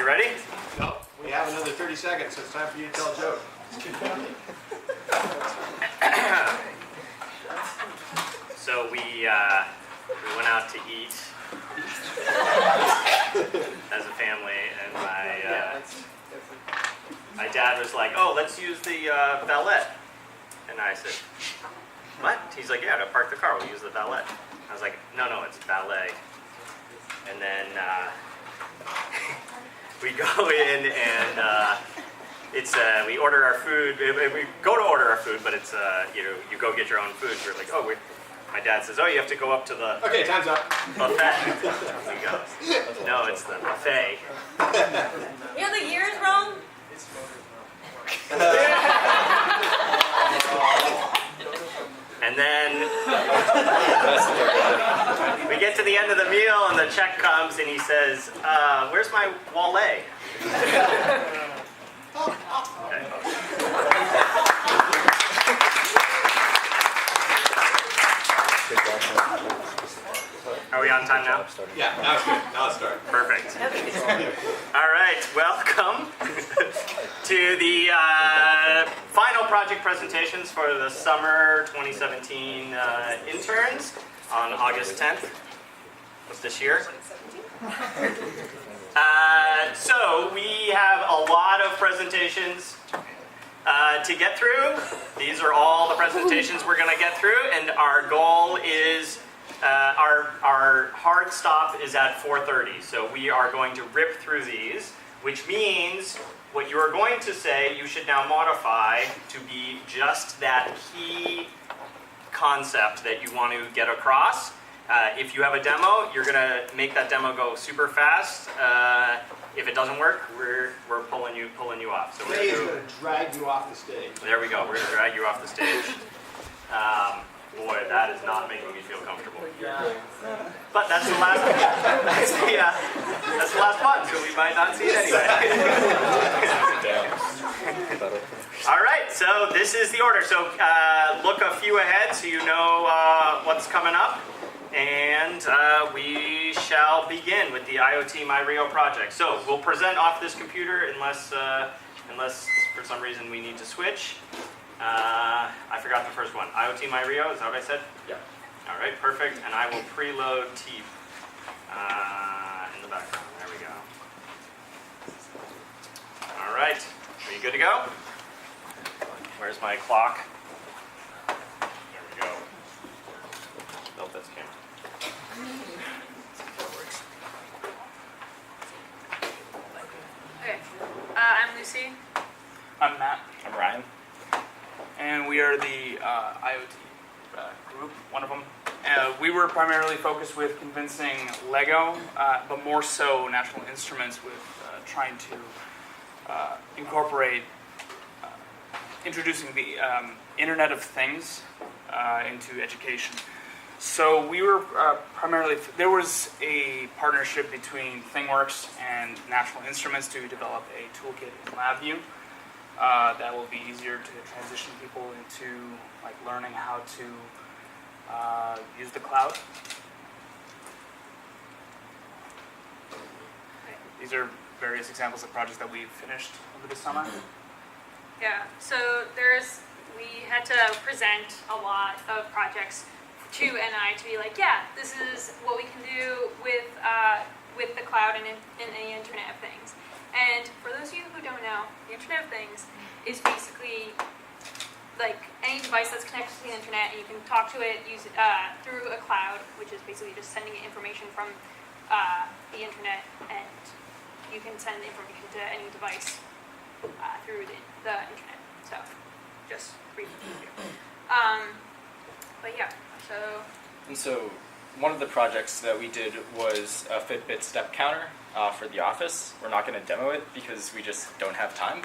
You ready? No, we have another 30 seconds, so it's time for you to tell a joke. So we went out to eat as a family, and my dad was like, "Oh, let's use the valet," and I said, "What?" He's like, "Yeah, to park the car, we'll use the valet." I was like, "No, it's valet." And then we go in and we order our food. We go to order our food, but it's you go get your own food. We're like, oh, my dad says, oh, you have to go up to the Okay, time's up. buffet. We go, no, it's the buffet. You know the year is wrong? And then we get to the end of the meal, and the check comes, and he says, "Where's my wallet?" Okay. Are we on time now? Yeah, now it's good. Now let's start. Perfect. All right, welcome to the final project presentations for the summer 2017 interns on August 10th of this year. So we have a lot of presentations to get through. These are all the presentations we're going to get through, and our goal is our hard stop is at 4:30, so we are going to rip through these, which means what you are going to say you should now modify to be just that key concept that you want to get across. If you have a demo, you're going to make that demo go super fast. If it doesn't work, we're pulling you off. So Ray is going to drag you off the stage. there we go. We're going to drag you off the stage. Boy, that is not making me feel comfortable. But that's the last. That's the last one, so we might not see it anyway. All right, so this is the order. So look a few ahead so you know what's coming up, and we shall begin with the IoT MyRio project. So we'll present off this computer unless for some reason we need to switch. I forgot the first one. IoT MyRio, is that what I said? Yeah. All right, perfect. And I will preload TEEP in the background. There we go. All right, are you good to go? Where's my clock? There we go. Built this camera. Okay. I'm Lucy. I'm Matt, I'm Ryan. and we are the IoT group, one of them. We were primarily focused with convincing Lego, but more so National Instruments with trying to incorporate introducing the Internet of Things into education. So we were primarily, there was a partnership between ThingWorx and National Instruments to develop a toolkit in Labview that will be easier to transition people into like learning how to use the cloud. These are various examples of projects that we've finished over the summer. Yeah. So we had to present a lot of projects to NI to be like, yeah, this is what we can do with the cloud and the Internet of Things. And for those of you who don't know, the Internet of Things is basically like any device that's connected to the internet, and you can talk to it, use it through a cloud, which is basically just sending it information from the internet, and you can send information to any device through the internet. So, just briefly. But yeah, so. And so one of the projects that we did was a Fitbit step counter for the office. We're not going to demo it because we just don't have time.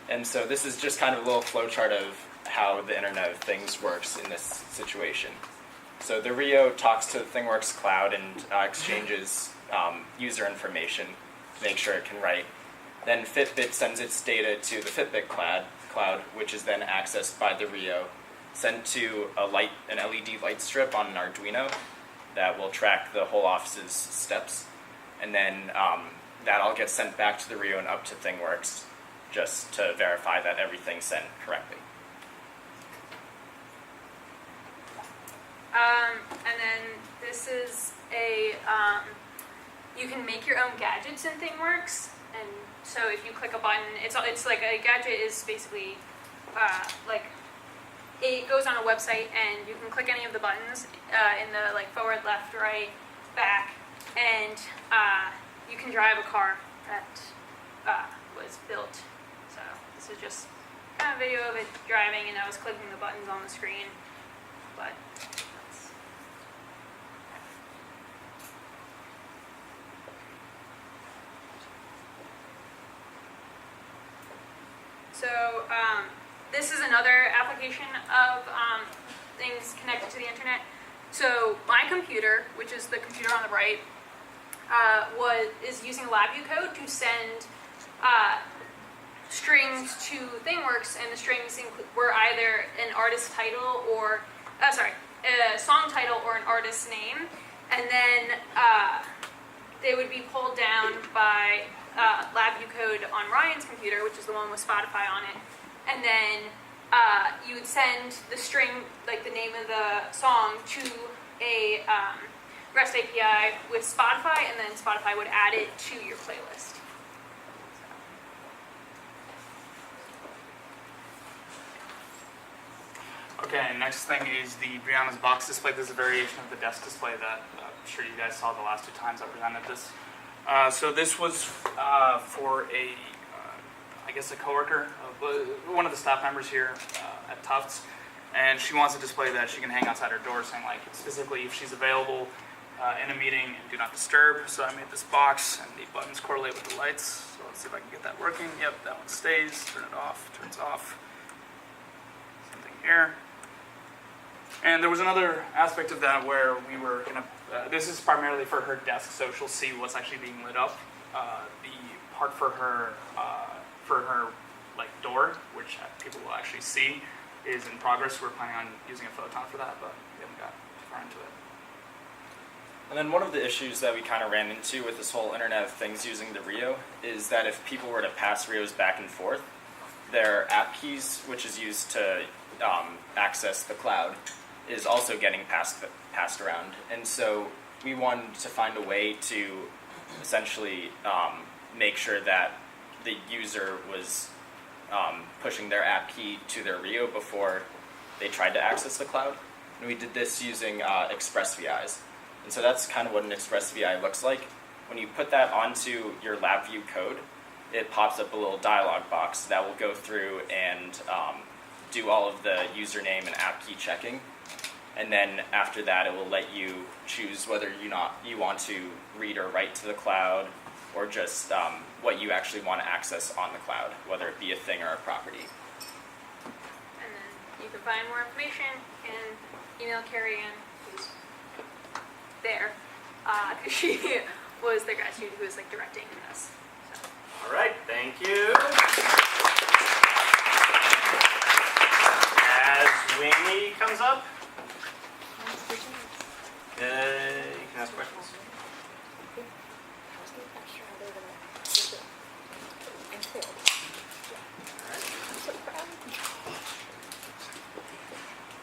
And so this is just kind of a little flowchart of how the Internet of Things works in this situation. So the Rio talks to the ThingWorx cloud and exchanges user information to make sure it can write. Then Fitbit sends its data to the Fitbit cloud, which is then accessed by the Rio, sent to an LED light strip on an Arduino that will track the whole office's steps. And then that all gets sent back to the Rio and up to ThingWorks just to verify that everything's sent correctly. And then this is a, you can make your own gadgets in ThingWorks. And so if you click a button, it's like a gadget is basically like, it goes on a website and you can click any of the buttons in the like forward, left, right, back, and you can drive a car that was built. So this is just kind of a video of it driving, and I was clicking the buttons on the screen. But that's... So this is another application of things connected to the internet. So my computer, which is the computer on the right, is using Labview code to send strings to ThingWorks, and the strings were either an artist title or, a song title or an artist's name, and then they would be pulled down by Labview code on Ryan's computer, which is the one with Spotify on it, and then you would send the string, like the name of the song, to a REST API with Spotify, and then Spotify would add it to your playlist. Okay, next thing is the Brianna's box display. This is a variation of the desk display that I'm sure you guys saw the last 2 times I presented this. So this was for I guess a coworker, one of the staff members here at Tufts, and she wants a display that she can hang outside her door, saying like specifically if she's available in a meeting and do not disturb. So I made this box, and the buttons correlate with the lights. So let's see if I can get that working. Yep, that one stays. Turn it off. Turns off. Same thing here. And there was another aspect of that where we were gonna. This is primarily for her desk, so she'll see what's actually being lit up. The part for her like door, which people will actually see, is in progress. We're planning on using a Photon for that, but we haven't got too far into it. And then one of the issues that we kind of ran into with this whole Internet of Things using the Rio is that if people were to pass Rios back and forth, their app keys, which is used to access the cloud, is also getting passed around. And so we wanted to find a way to essentially make sure that the user was pushing their app key to their Rio before they tried to access the cloud. And we did this using ExpressVIs. And so that's kind of what an ExpressVI looks like. When you put that onto your Labview code, it pops up a little dialog box that will go through and do all of the username and app key checking. And then after that, it will let you choose whether you want to read or write to the cloud, or just what you actually want to access on the cloud, whether it be a thing or a property. And then you can find more information and email Carrie Ann, who's there, because she was the grad student who was like directing this. So. All right, thank you. As Winnie comes up, you can ask questions.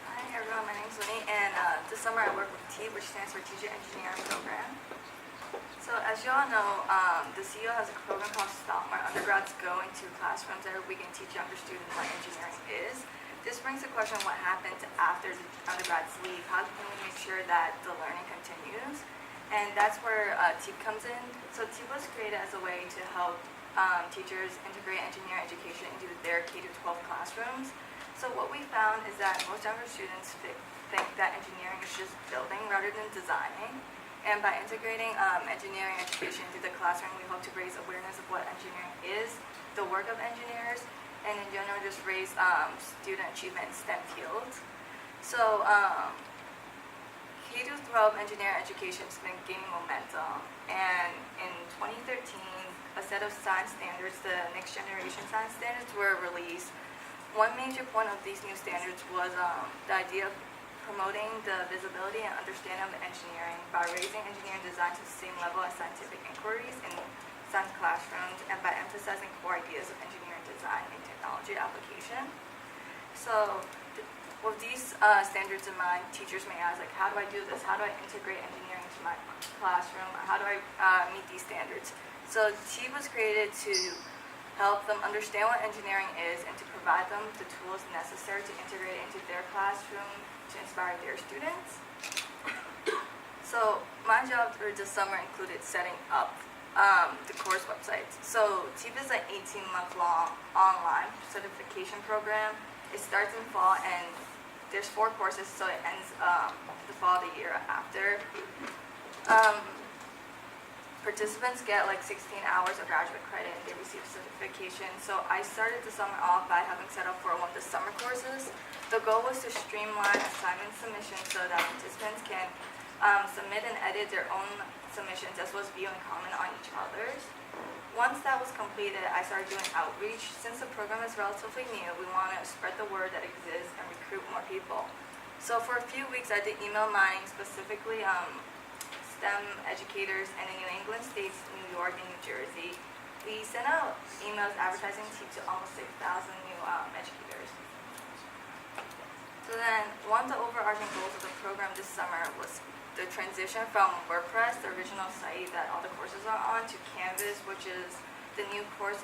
Hi everyone, my name is Winnie, and this summer I work with TEA, which stands for Teacher Engineering Program. So as you all know, the CEO has a program called STOP, where undergrads go into classrooms every week and teach younger students what engineering is. This brings the question, what happens after the undergrads leave? How can we make sure that the learning continues? And that's where TEA comes in. So TEA was created as a way to help teachers integrate engineering education into their K-12 classrooms. So what we found is that most younger students think that engineering is just building rather than designing. And by integrating engineering education into the classroom, we hope to raise awareness of what engineering is, the work of engineers, and in general just raise student achievement in STEM fields. So K-12 engineering education has been gaining momentum, and in 2013, a set of science standards, the next generation science standards, were released. One major point of these new standards was the idea of promoting the visibility and understanding of engineering by raising engineering design to the same level as scientific inquiries in on classrooms and by emphasizing core ideas of engineering design and technology application. So with these standards in mind, teachers may ask, like, how do I do this? How do I integrate engineering into my classroom? How do I meet these standards? So TEA was created to help them understand what engineering is and to provide them the tools necessary to integrate it into their classroom to inspire their students. So my job for this summer included setting up the course websites. So TEA is an 18-month-long online certification program. It starts in fall and there's 4 courses, so it ends the fall of the year after. Participants get like 16 hours of graduate credit and they receive certification. So I started the summer off by having set up for one of the summer courses. The goal was to streamline assignment submissions so that participants can submit and edit their own submissions as well as view and comment on each other's. Once that was completed, I started doing outreach. Since the program is relatively new, we want to spread the word that exists and recruit more people. So for a few weeks, I did email mining, specifically STEM educators in the New England states, New York, and New Jersey. We sent out emails advertising TEA to almost 6,000 new educators. So then, one of the overarching goals of the program this summer was the transition from WordPress, the original site that all the courses are on, to Canvas, which is the new course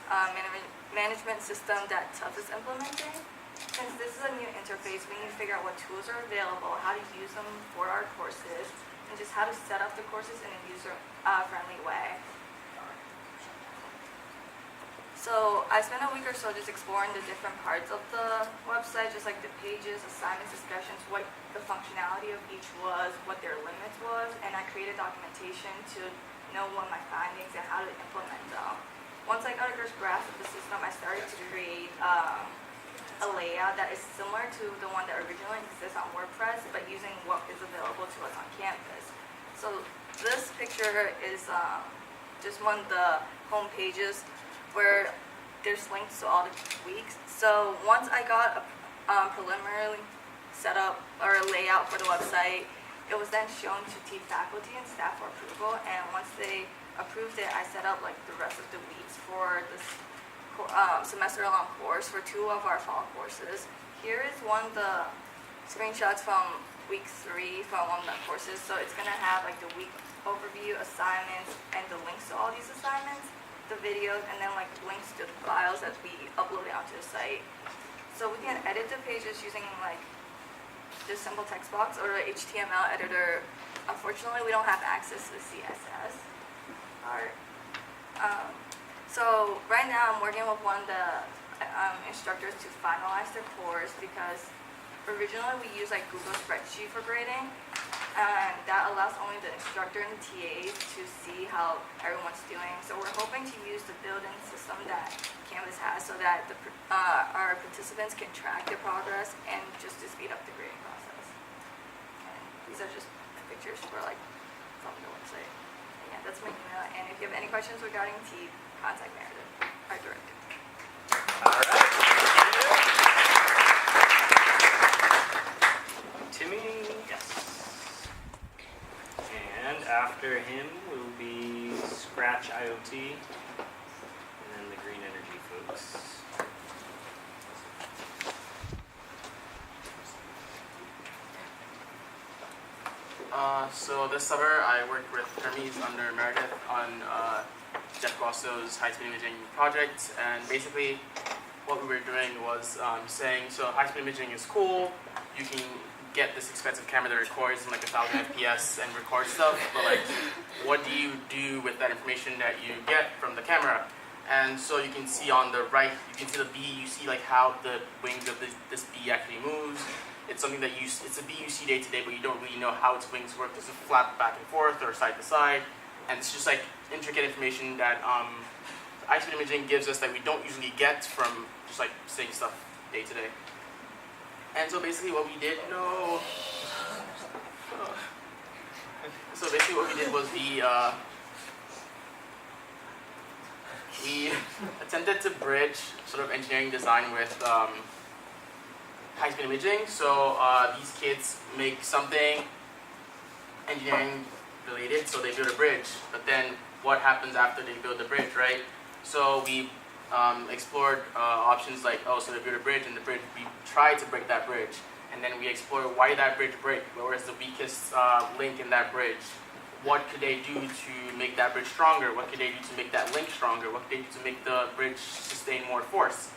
management system that TUF is implementing. Since this is a new interface, we need to figure out what tools are available, how to use them for our courses, and just how to set up the courses in a user-friendly way. So I spent a week or so just exploring the different parts of the website, just like the pages, assignments, discussions, what the functionality of each was, what their limits was, and I created documentation to know what my findings and how to implement them. Once I got a good grasp of the system, I started to create a layout that is similar to the one that originally exists on WordPress, but using what is available to us on Canvas. So this picture is just one of the home pages where there's links to all the weeks. So once I got a preliminary setup or layout for the website, it was then shown to TEA faculty and staff for approval. And once they approved it, I set up like the rest of the weeks for this semester-long course for 2 of our fall courses. Here is one of the screenshots from week 3 from one of the courses. So it's gonna have like the week overview, assignments, and the links to all these assignments, the videos, and then like links to the files that we uploaded onto the site. So we can edit the pages using like this simple text box or the HTML editor. Unfortunately, we don't have access to the CSS part. So right now I'm working with one of the instructors to finalize the course because originally we used like Google Spreadsheet for grading, and that allows only the instructor and the TAs to see how everyone's doing. So we're hoping to use the built-in system that Canvas has so that our participants can track their progress and just to speed up the grading process. And these are just pictures for like from the website. And yeah, that's my email. And if you have any questions regarding TEA, contact Meredith, our director. All right. Timmy, yes. And after him will be Scratch IoT, and then the green energy folks. So this summer I worked with Hermes under Meredith on Jeff Gosso's high-speed imaging project, and basically what we were doing was saying, so high-speed imaging is cool, you can get this expensive camera that records in like 1,000 FPS and record stuff, but like what do you do with that information that you get from the camera? And so you can see on the right, you can see the bee, you see like how the wings of this bee actually moves. It's something that it's a bee you see day to day, but you don't really know how its wings work. Does it flap back and forth or side to side? And it's just like intricate information that high-speed imaging gives us that we don't usually get from just like seeing stuff day to day. And so basically what we did, So basically what we did was we attempted to bridge sort of engineering design with high-speed imaging. So these kids make something engineering related, so they build a bridge. But then what happens after they build the bridge, right? So we explored options like, oh, so they build a bridge, and the bridge, we try to break that bridge. And then we explore why did that bridge break? Where is the weakest link in that bridge? What could they do to make that bridge stronger? What could they do to make that link stronger? What could they do to make the bridge sustain more force?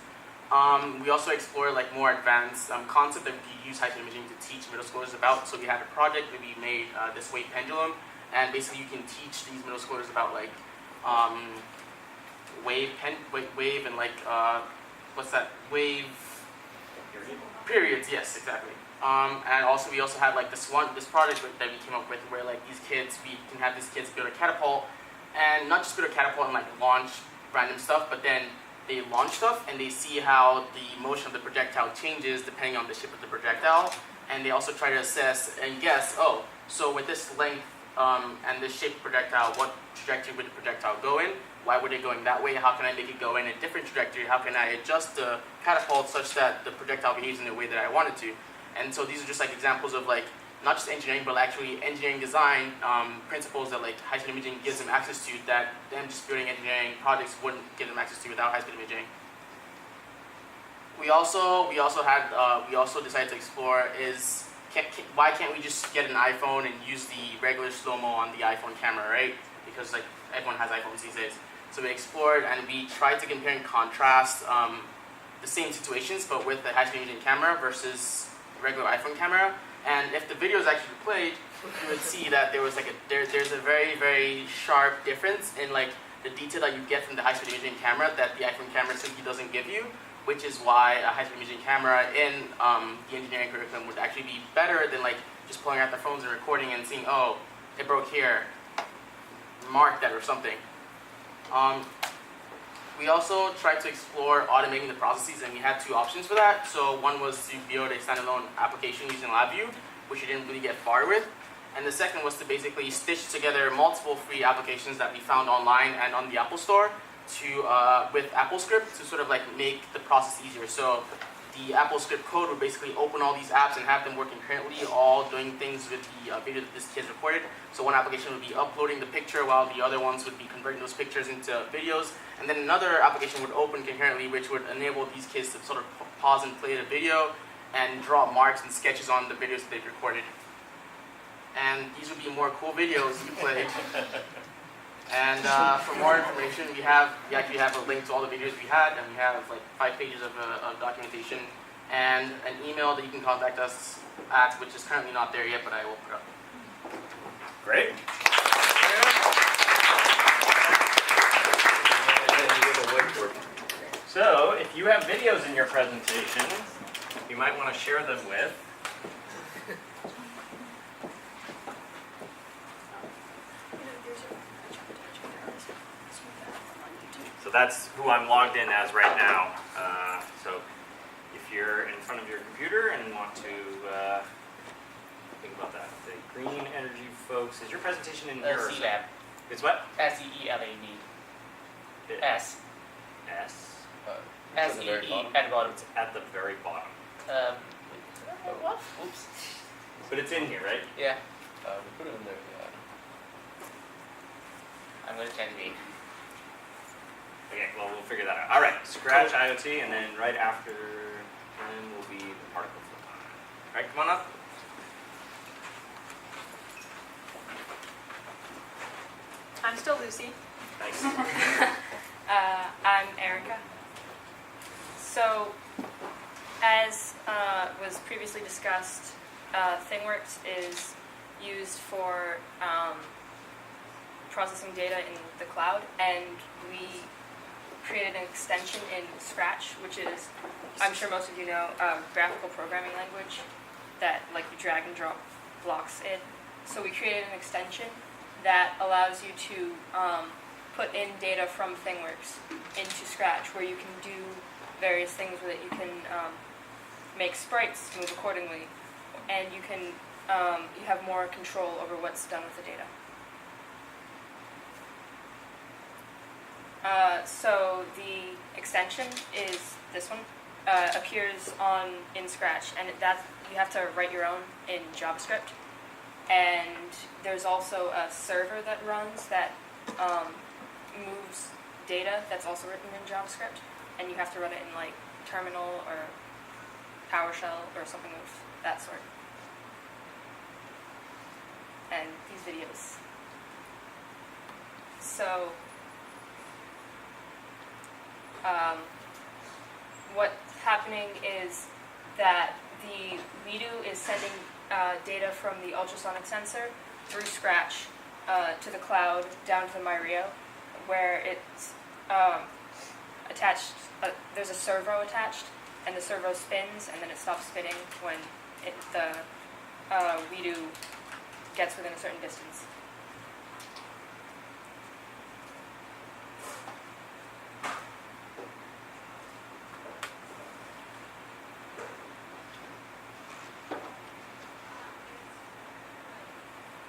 We also explore like more advanced concepts that we could use high-speed imaging to teach middle schoolers about. So we had a project that we made, this wave pendulum, and basically you can teach these middle schoolers about like wave and like what's that, wave periods. Yes, exactly. And also we also had like this project that we came up with where like we can have these kids build a catapult, and not just build a catapult and like launch random stuff, but then they launch stuff and they see how the motion of the projectile changes depending on the shape of the projectile, and they also try to assess and guess, oh, so with this length and this shape of projectile, what trajectory would the projectile go in? Why would it going that way? How can I make it go in a different trajectory? How can I adjust the catapult such that the projectile behaves in the way that I want it to? And so these are just like examples of like not just engineering, but actually engineering design principles that like high-speed imaging gives them access to, that them just building engineering projects wouldn't give them access to without high-speed imaging. We also decided to explore is why can't we just get an iPhone and use the regular slow-mo on the iPhone camera, right? Because like everyone has iPhones these days. So we explored and we tried to compare and contrast the same situations, but with the high-speed imaging camera versus regular iPhone camera. And if the video is actually played, you would see that there was like there's a very, very sharp difference in like the detail that you get from the high-speed imaging camera that the iPhone camera simply doesn't give you, which is why a high-speed imaging camera in the engineering curriculum would actually be better than like just pulling out their phones and recording and seeing, oh, it broke here, mark that or something. We also tried to explore automating the processes, and we had two options for that. So one was to build a standalone application using Labview, which we didn't really get far with. And the second was to basically stitch together multiple free applications that we found online and on the Apple Store with AppleScript to sort of like make the process easier. So the AppleScript code would basically open all these apps and have them working concurrently, all doing things with the video that this kid recorded. So one application would be uploading the picture while the other ones would be converting those pictures into videos. And then another application would open concurrently, which would enable these kids to sort of pause and play the video and draw marks and sketches on the videos that they've recorded. And these would be more cool videos to play. And for more information, we actually have a link to all the videos we had, and we have like 5 pages of documentation and an email that you can contact us at, which is currently not there yet, but I will put up. Great. So, if you have videos in your presentation, you might want to share them with. So that's who I'm logged in as right now. So if you're in front of your computer and want to think about that, the green energy folks, is your presentation in here? C-Lab. It's what? S-E-E-L-A-B. S. S. S-E-E at the bottom. It's at the very bottom. What? Oops. But it's in here, right? Yeah. Put it in there, yeah. I'm going to try to read. Okay, well, we'll figure that out. All right, scratch IoT, and then right after then will be the particle photon. All right, come on up. I'm still Lucy. Thanks. I'm Erica. So, as was previously discussed, ThingWorks is used for processing data in the cloud, and we created an extension in Scratch, which is, I'm sure most of you know, a graphical programming language that like you drag and drop blocks in. So we created an extension that allows you to put in data from ThingWorks into Scratch, where you can do various things with it. You can make sprites move accordingly, and you can you have more control over what's done with the data. So the extension is this one. Appears in Scratch, and you have to write your own in JavaScript. And there's also a server that runs that moves data that's also written in JavaScript, and you have to run it in like terminal or PowerShell or something of that sort. And these videos. So, what's happening is that the Redo is sending data from the ultrasonic sensor through Scratch to the cloud down to the MyRio, where it's attached. There's a servo attached, and the servo spins, and then it stops spinning when the Redo gets within a certain distance.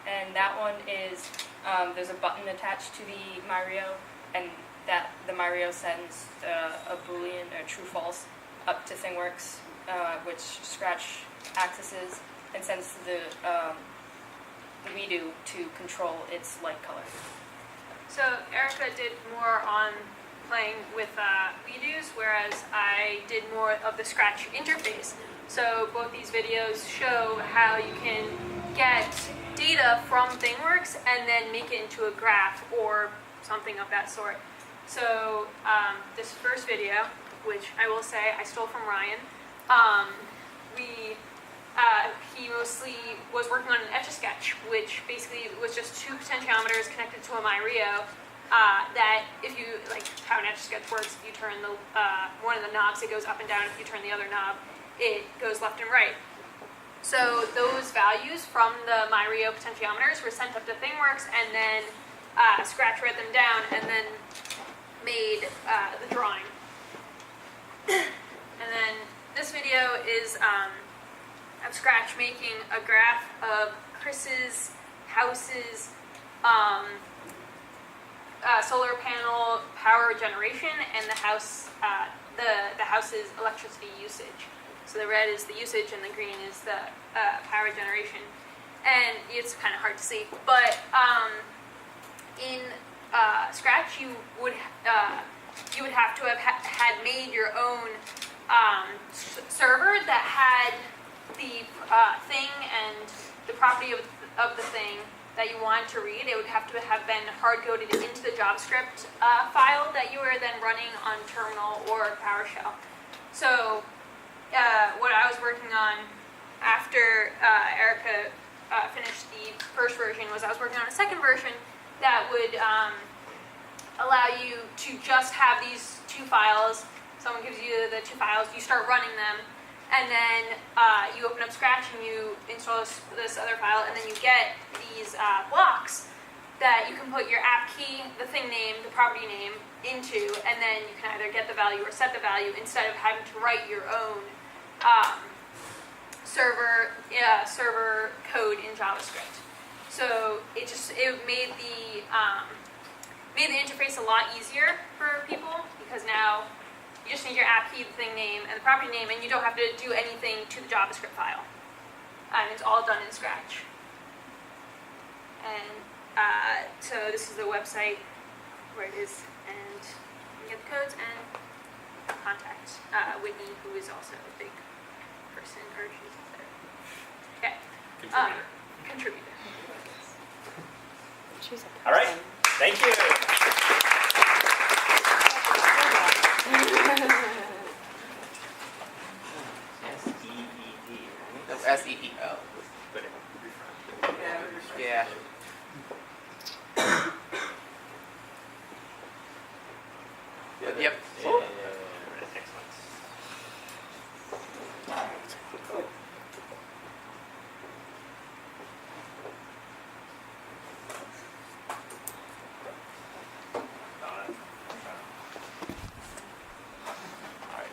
And that one is, there's a button attached to the MyRio, and that the MyRio sends a Boolean or true/false up to ThingWorks, which Scratch accesses and sends to the Redo to control its light color. So Erica did more on playing with Redos, whereas I did more of the Scratch interface. So both these videos show how you can get data from ThingWorks and then make it into a graph or something of that sort. So this first video, which I will say I stole from Ryan, he mostly was working on an Etch-a-Sketch, which basically was just two potentiometers connected to a MyRio. That if you, like how an Etch-a-Sketch works, if you turn the one of the knobs, it goes up and down. If you turn the other knob, it goes left and right. So those values from the MyRio potentiometers were sent up to ThingWorks, and then Scratch read them down, and then made the drawing. And then this video is of Scratch making a graph of Chris's house's solar panel power generation and the house's electricity usage. So the red is the usage and the green is the power generation. And it's kind of hard to see, but in Scratch you would have to have had made your own server that had the thing and the property of the thing that you wanted to read. It would have to have been hard-coded into the JavaScript file that you were then running on terminal or PowerShell. So what I was working on after Erica finished the first version was I was working on a second version that would allow you to just have these two files. Someone gives you the two files, you start running them, and then you open up Scratch and you install this other file, and then you get these blocks that you can put your app key, the thing name, the property name into, and then you can either get the value or set the value instead of having to write your own server code in JavaScript. So it made the interface a lot easier for people, because now you just need your app key, the thing name, and the property name, and you don't have to do anything to the JavaScript file. And it's all done in Scratch. And so this is the website where it is, and you get the codes and contact Whitney, who is also a big person, or she's there. Okay. Contributor. All right. Thank you. S-E-E-D. That's S-E-E-L. Yeah. Yep. Excellent.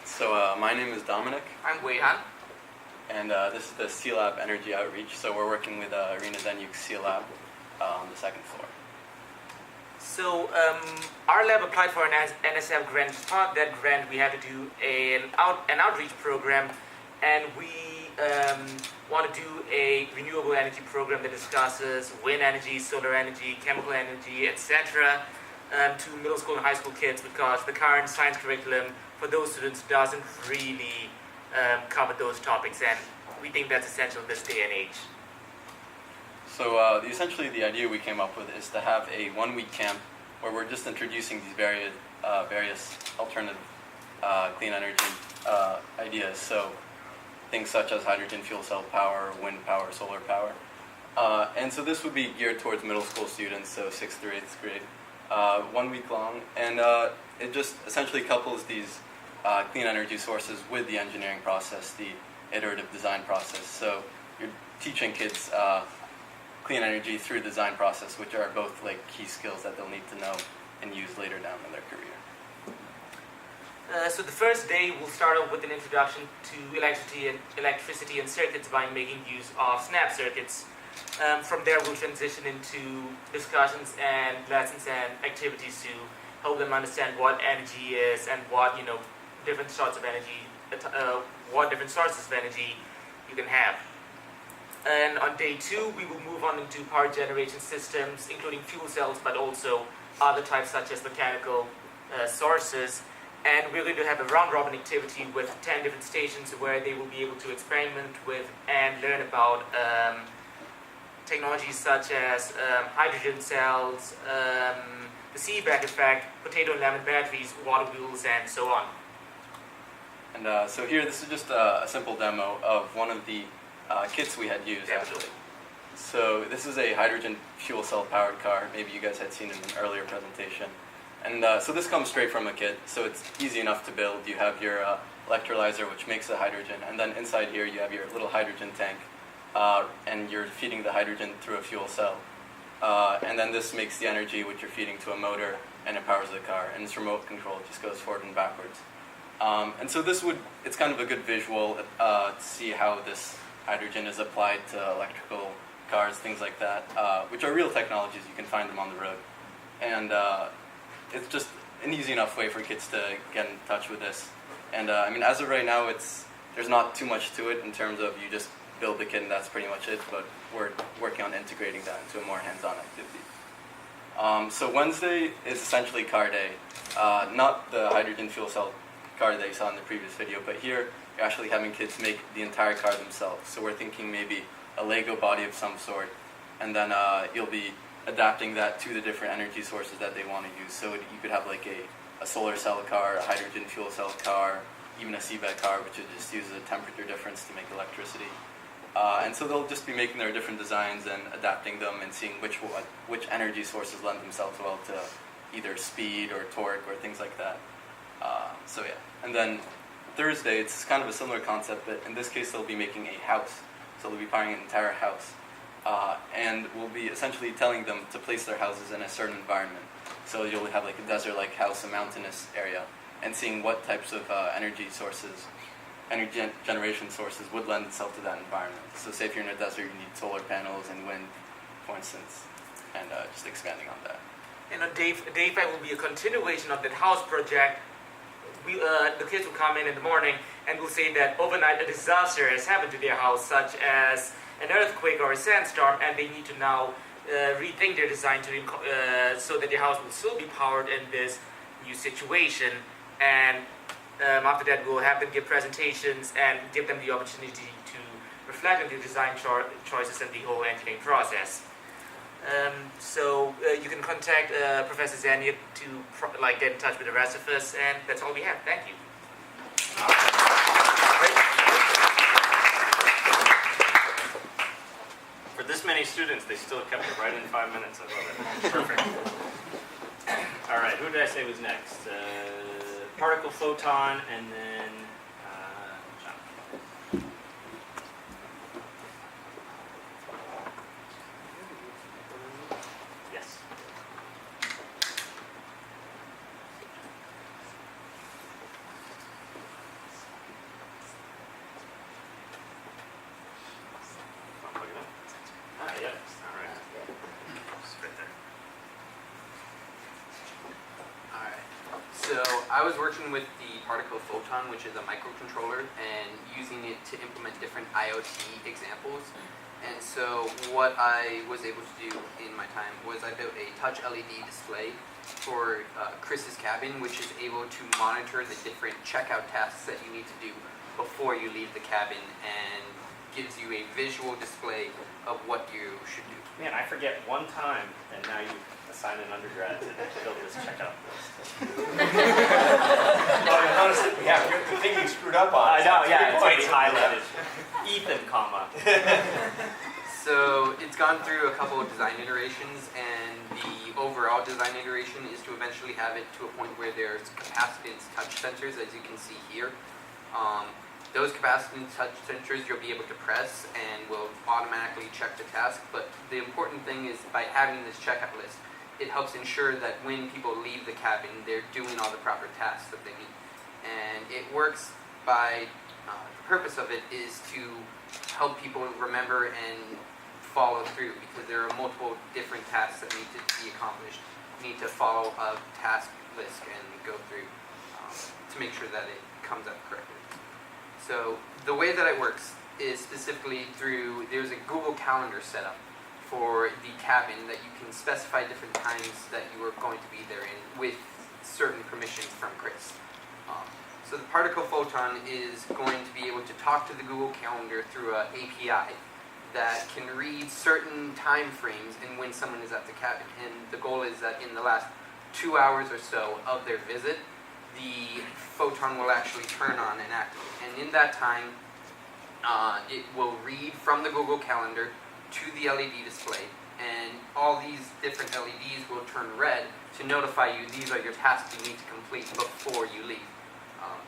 So my name is Dominic, I'm Weihan. and this is the C-Lab Energy Outreach. So we're working with Arena Zenyuk's C-Lab on the second floor. So our lab applied for an NSF grant. As part of that grant, we had to do an outreach program and we want to do a renewable energy program that discusses wind energy, solar energy, chemical energy, etc. To middle school and high school kids, because the current science curriculum for those students doesn't really cover those topics, and we think that's essential in this day and age. So essentially the idea we came up with is to have a 1-week camp where we're just introducing these various alternative clean energy ideas. So things such as hydrogen fuel cell power, wind power, solar power. And so this would be geared towards middle school students, so 6th through 8th grade, 1 week long. And it just essentially couples these clean energy sources with the engineering process, the iterative design process. So you're teaching kids clean energy through the design process, which are both like key skills that they'll need to know and use later down in their career. So the first day we'll start off with an introduction to electricity and circuits by making use of snap circuits. From there we'll transition into discussions and lessons and activities to help them understand what energy is and what different sorts of energy, what different sources of energy you can have. And on day 2 we will move on into power generation systems, including fuel cells, but also other types such as mechanical sources. And we're going to have a round-robin activity with 10 different stations where they will be able to experiment with and learn about technologies such as hydrogen cells, the seaback effect, potato and lemon batteries, water wheels, and so on. And so here, this is just a simple demo of one of the kits we had used, actually. So this is a hydrogen fuel cell powered car. Maybe you guys had seen it in an earlier presentation. And so this comes straight from a kit, so it's easy enough to build. You have your electrolyzer, which makes the hydrogen, and then inside here you have your little hydrogen tank, and you're feeding the hydrogen through a fuel cell. And then this makes the energy which you're feeding to a motor, and it powers the car. And it's remote control, it just goes forward and backwards. And so it's kind of a good visual to see how this hydrogen is applied to electrical cars, things like that, which are real technologies. You can find them on the road. And it's just an easy enough way for kids to get in touch with this. And I mean, as of right now, there's not too much to it in terms of you just build the kit and that's pretty much it, but we're working on integrating that into a more hands-on activity. So Wednesday is essentially car day. Not the hydrogen fuel cell car that you saw in the previous video, but here you're actually having kids make the entire car themselves. So we're thinking maybe a Lego body of some sort, and then you'll be adapting that to the different energy sources that they want to use. So you could have like a solar cell car, a hydrogen fuel cell car, even a seabed car, which just uses a temperature difference to make electricity. And so they'll just be making their different designs and adapting them and seeing which energy sources lend themselves well to either speed or torque or things like that. So yeah. And then Thursday, it's kind of a similar concept, but in this case they'll be making a house. So they'll be powering an entire house. And we'll be essentially telling them to place their houses in a certain environment. So you'll have like a desert-like house, a mountainous area, and seeing what types of energy generation sources would lend itself to that environment. So say if you're in a desert, you need solar panels and wind, for instance, and just expanding on that. And on day 5 will be a continuation of that house project. The kids will come in the morning and will say that overnight a disaster has happened to their house, such as an earthquake or a sandstorm, and they need to now rethink their design so that their house will still be powered in this new situation. And after that, we'll have them give presentations and give them the opportunity to reflect on their design choices and the whole engineering process. So you can contact Professor Zania to get in touch with the rest of us, and that's all we have. Thank you. For this many students, they still kept it right in 5 minutes. I love it. Perfect. All right, who did I say was next? Particle Photon, and then John. Yes. Plug it in. Ah, yes. All right. Just right there. Alright, so I was working with the particle Photon, which is a microcontroller, and using it to IoT examples. And so what I was able to do in my time was I built a touch LED display for Chris's cabin, which is able to monitor the different checkout tasks that you need to do before you leave the cabin, and gives you a visual display of what you should do. Man, I forget one time, and now you assign an undergrad to build this checkout list. Oh, you notice that we have the thing you screwed up on. I know, yeah, Pretty it's funny. highlighted. Ethan, comma. So it's gone through a couple of design iterations, and the overall design iteration is to eventually have it to a point where there's capacitance touch sensors, as you can see here. Those capacitance touch sensors you'll be able to press and will automatically check the task, but the important thing is by having this checkout list, it helps ensure that when people leave the cabin, they're doing all the proper tasks that they need. And it works by, the purpose of it is to help people remember and follow through, because there are multiple different tasks that need to be accomplished. You need to follow a task list and go through to make sure that it comes up correctly. So the way that it works is specifically through, there's a Google Calendar setup for the cabin that you can specify different times that you are going to be there in with certain permissions from Chris. So the particle photon is going to be able to talk to the Google Calendar through an API that can read certain time frames and when someone is at the cabin. And the goal is that in the last 2 hours or so of their visit, the photon will actually turn on and activate. And in that time, it will read from the Google Calendar to the LED display, and all these different LEDs will turn red to notify you these are your tasks you need to complete before you leave.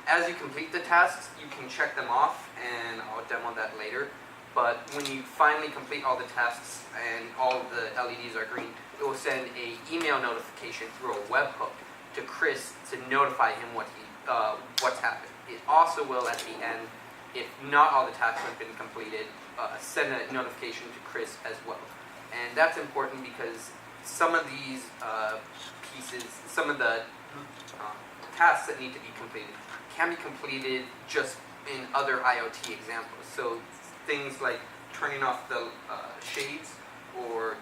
As you complete the tasks, you can check them off, and I'll demo that later. But when you finally complete all the tasks and all of the LEDs are green, it will send an email notification through a webhook to Chris to notify him what's happened. It also will, at the end, if not all the tasks have been completed, send a notification to Chris as well. And that's important because some of these pieces, some of the tasks that need to be completed can be completed just in other IoT examples. So things like turning off the shades or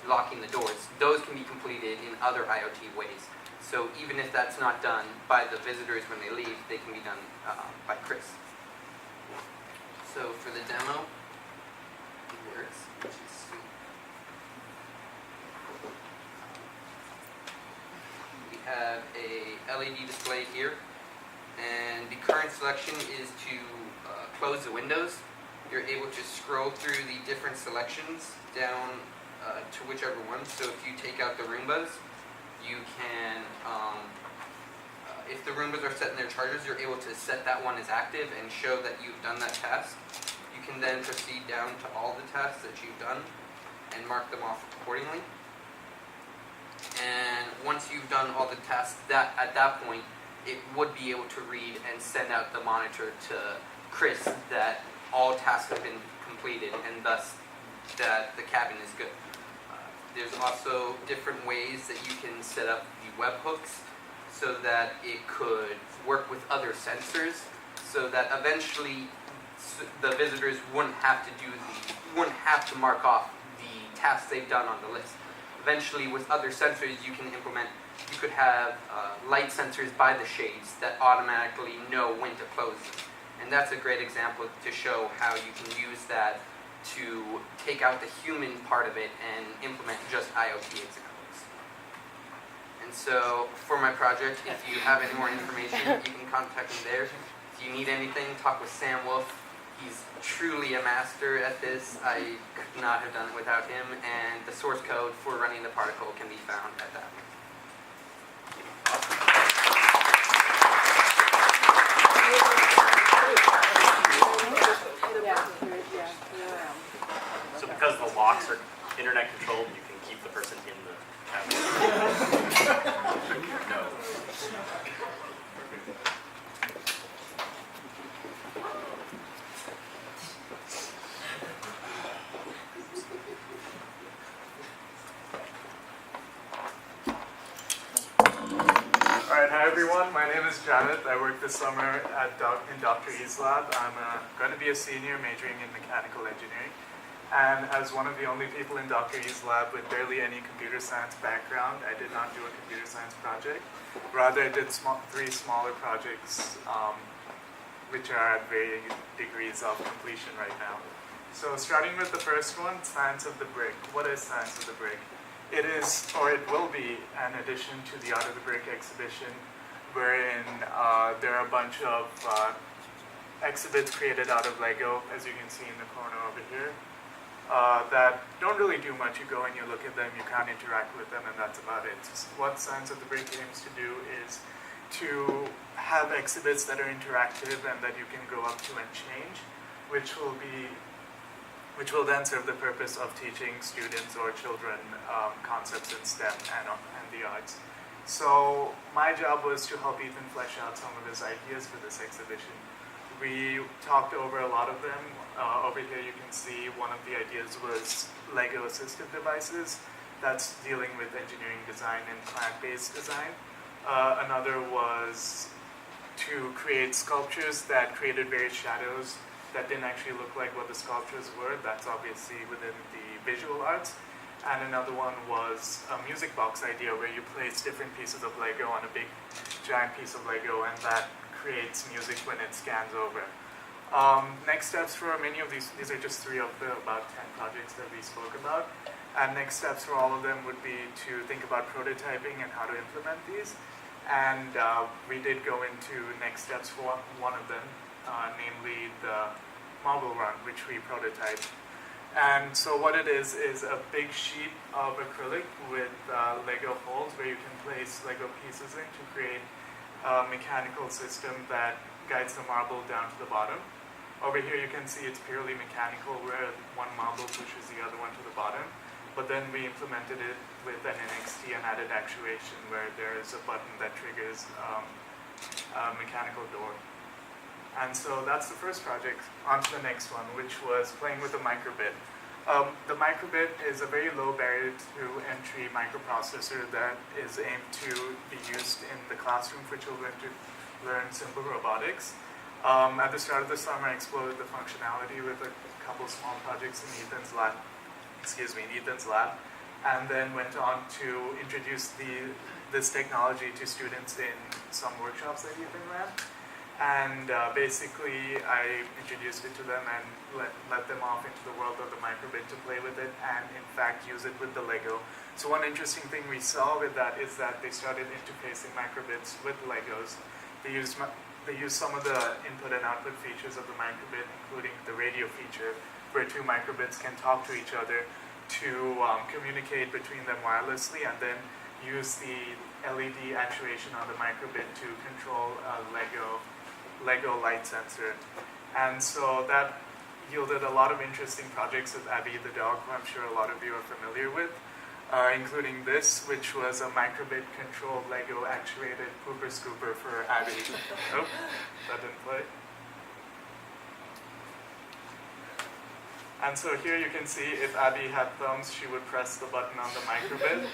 locking the doors, those can be completed in other IoT ways. So even if that's not done by the visitors when they leave, they can be done by Chris. So for the demo, it works. Which is sweet. We have a LED display here, and the current selection is to close the windows. You're able to scroll through the different selections down to whichever one. So if you take out the Roombas, you can, if the Roombas are set in their chargers, you're able to set that one as active and show that you've done that task. You can then proceed down to all the tasks that you've done and mark them off accordingly. And once you've done all the tasks, at that point, it would be able to read and send out the monitor to Chris that all tasks have been completed and thus that the cabin is good. There's also different ways that you can set up the webhooks so that it could work with other sensors, so that eventually the visitors wouldn't have to mark off the tasks they've done on the list. Eventually, with other sensors you can implement, you could have light sensors by the shades that automatically know when to close them. And that's a great example to show how you can use that to take out the human part of it and implement just IoT examples. And so for my project, if you have any more information, you can contact me there. If you need anything, talk with Sam Wolf. He's truly a master at this. I could not have done it without him, and the source code for running the particle can be found at that. So because the locks are internet controlled, you can keep the person in the cabin. No. All right, Hi everyone, my name is Janet. I work this summer in Dr. E's lab. I'm going to be a senior majoring in mechanical engineering. And as one of the only people in Dr. E's lab with barely any computer science background, I did not do a computer science project. Rather, I did three smaller projects which are at varying degrees of completion right now. So starting with the first one, Science of the Brick. What is Science of the Brick? It is, or it will be, an addition to the Out of the Brick exhibition, wherein there are a bunch of exhibits created out of Lego, as you can see in the corner over here, that don't really do much. You go and you look at them, you can't interact with them, and that's about it. What Science of the Brick aims to do is to have exhibits that are interactive and that you can go up to and change, which will then serve the purpose of teaching students or children concepts in STEM and the arts. So my job was to help Ethan flesh out some of his ideas for this exhibition. We talked over a lot of them. Over here you can see one of the ideas was Lego assistive devices. That's dealing with engineering design and plant-based design. Another was to create sculptures that created various shadows that didn't actually look like what the sculptures were. That's obviously within the visual arts. And another one was a music box idea where you place different pieces of Lego on a big giant piece of Lego, and that creates music when it scans over. Next steps for many of these are just three of the about 10 projects that we spoke about. And next steps for all of them would be to think about prototyping and how to implement these. And we did go into next steps for one of them, namely the marble run, which we prototyped. And so what it is a big sheet of acrylic with Lego holes where you can place Lego pieces in to create a mechanical system that guides the marble down to the bottom. Over here you can see it's purely mechanical, where one marble pushes the other one to the bottom. But then we implemented it with an NXT and added actuation where there is a button that triggers a mechanical door. And so that's the first project. On to the next one, which was playing with the microbit. The microbit is a very low barrier to entry microprocessor that is aimed to be used in the classroom for children to learn simple robotics. At the start of the summer, I explored the functionality with a couple small projects in Ethan's lab, and then went on to introduce this technology to students in some workshops that Ethan ran. And basically, I introduced it to them and let them off into the world of the microbit to play with it and, in fact, use it with the Lego. So one interesting thing we saw with that is that they started interfacing microbits with Legos. They used some of the input and output features of the microbit, including the radio feature, where two microbits can talk to each other to communicate between them wirelessly, and then use the LED actuation on the microbit to control a Lego light sensor. And so that yielded a lot of interesting projects with Abby the dog, who I'm sure a lot of you are familiar with, including this, which was a microbit controlled Lego actuated pooper scooper for Abby. Oh, that didn't play. And so here you can see if Abby had thumbs, she would press the button on the microbit,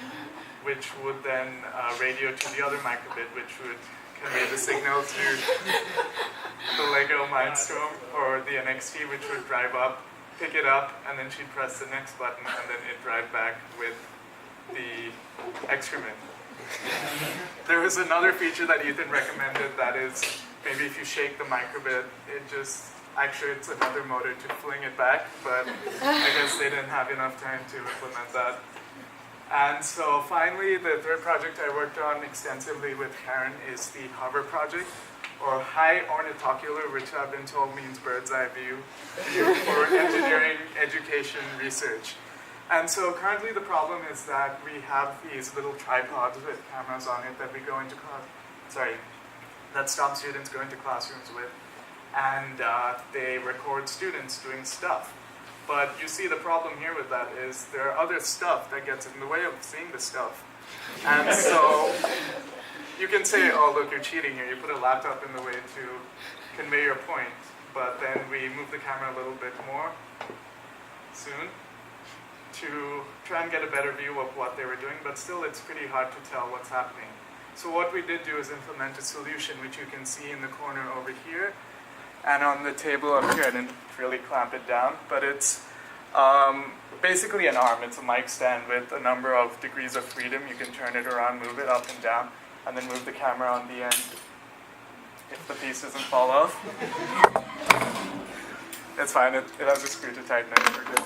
which would then radio to the other microbit, which would convey the signal to the Lego Mindstorm or the NXT, which would drive up, pick it up, and then she'd press the next button, and then it'd drive back with the excrement. There was another feature that Ethan recommended that is, maybe if you shake the microbit, it just actuates another motor to fling it back, but I guess they didn't have enough time to implement that. And so finally, the third project I worked on extensively with Karen is the Hover project, or High Ornithocular, which I've been told means bird's eye view for engineering education research. And so currently the problem is that we have these little tripods with cameras on it that we go into that stop students go into classrooms with, and they record students doing stuff. But you see the problem here with that is there are other stuff that gets in the way of seeing the stuff. And so you can say, oh, look, you're cheating here. You put a laptop in the way to convey your point. But then we move the camera a little bit more soon to try and get a better view of what they were doing. But still, it's pretty hard to tell what's happening. So what we did do is implement a solution, which you can see in the corner over here. And on the table up here, I didn't really clamp it down, but it's basically an arm. It's a mic stand with a number of degrees of freedom. You can turn it around, move it up and down, and then move the camera on the end if the piece doesn't fall off. It's fine, it has a screw to tighten it, we're good.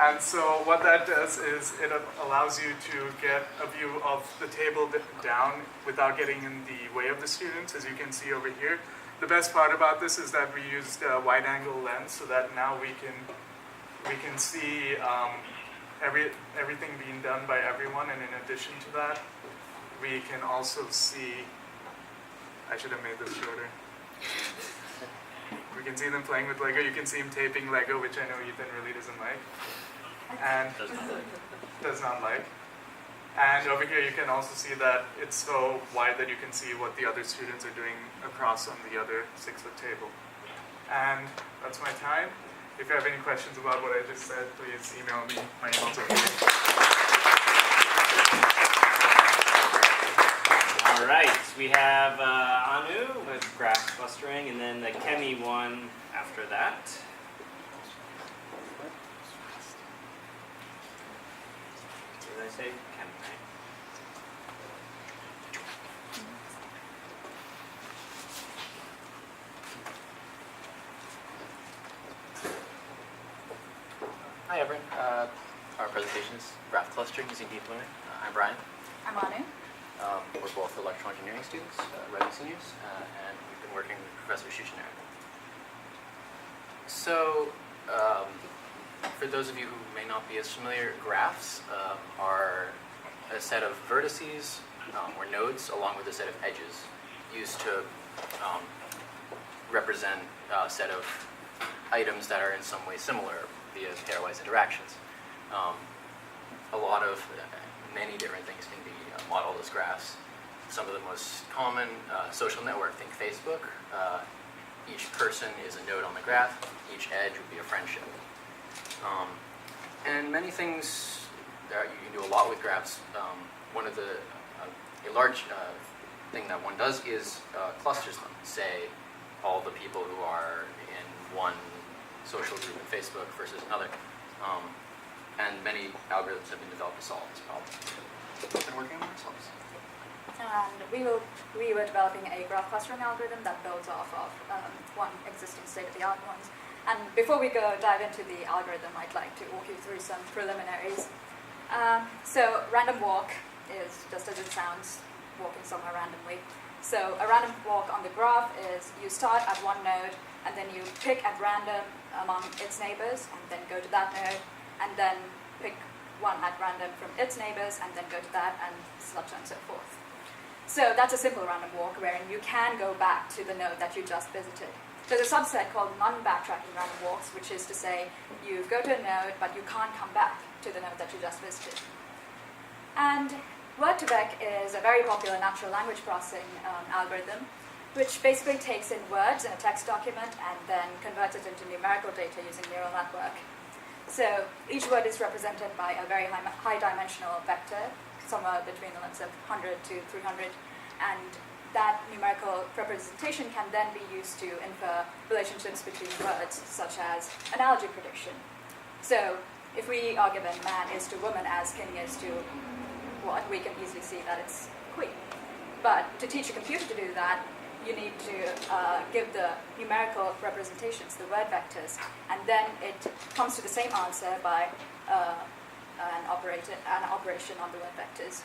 And so what that does is it allows you to get a view of the table down without getting in the way of the students, as you can see over here. The best part about this is that we used a wide-angle lens so that now we can see everything being done by everyone, and in addition to that, we can also see, I should have made this shorter. We can see them playing with Lego. You can see him taping Lego, which I know Ethan really doesn't like. And does not like. And over here you can also see that it's so wide that you can see what the other students are doing across on the other 6-foot table. And that's my time. If you have any questions about what I just said, please email me. My email's over here. All right, we have Anu with graph clustering, and then the Chemi one after that. Did I say Chemi, right? Hi everyone. Our presentation is graph clustering using deep learning. I'm Brian. I'm Anu. We're both electrical engineering students, rising seniors, and we've been working with Professor Shushinaran. So, for those of you who may not be as familiar, graphs are a set of vertices or nodes along with a set of edges used to represent a set of items that are in some way similar via pairwise interactions. Many different things can be modeled as graphs. Some of the most common, social network, think Facebook. Each person is a node on the graph. Each edge would be a friendship. And many things, you can do a lot with graphs. A large thing that one does is clusters them. Say, all the people who are in one social group in Facebook versus another. And many algorithms have been developed to solve this problem. We've been working on ourselves. And we were developing a graph clustering algorithm that builds off of one existing state-of-the-art ones. And before we dive into the algorithm, I'd like to walk you through some preliminaries. So random walk is just as it sounds, walking somewhere randomly. So a random walk on the graph is you start at one node, and then you pick at random among its neighbors, and then go to that node, and then pick one at random from its neighbors, and then go to that, and such and so forth. So that's a simple random walk, wherein you can go back to the node that you just visited. There's a subset called non-backtracking random walks, which is to say you go to a node, but you can't come back to the node that you just visited. And Word2Vec is a very popular natural language processing algorithm, which basically takes in words in a text document and then converts it into numerical data using neural network. So each word is represented by a very high-dimensional vector, somewhere between the lengths of 100 to 300, and that numerical representation can then be used to infer relationships between words, such as analogy prediction. So if we are given man is to woman as king is to what, we can easily see that it's queen. But to teach a computer to do that, you need to give the numerical representations, the word vectors, and then it comes to the same answer by an operation on the word vectors.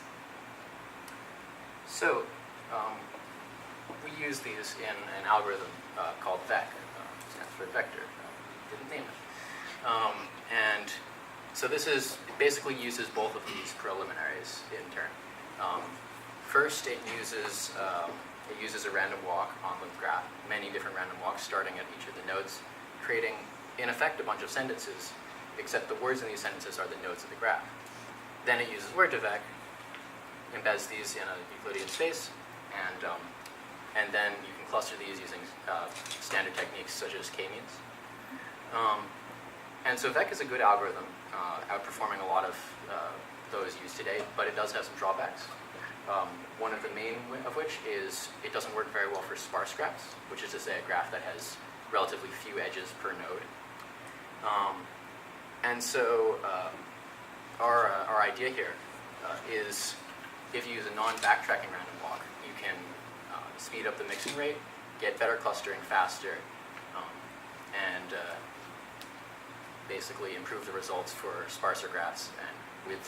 So, we use these in an algorithm called VEC, stands for vector, didn't name it. And so it basically uses both of these preliminaries in turn. First, it uses a random walk on the graph, many different random walks starting at each of the nodes, creating, in effect, a bunch of sentences, except the words in these sentences are the nodes of the graph. Then it uses Word2Vec, embeds these in a Euclidean space, and then you can cluster these using standard techniques such as k-means. And so VEC is a good algorithm, outperforming a lot of those used today, but it does have some drawbacks. One of the main of which is it doesn't work very well for sparse graphs, which is to say a graph that has relatively few edges per node. And so our idea here is if you use a non-backtracking random walk, you can speed up the mixing rate, get better clustering faster, and basically improve the results for sparser graphs and with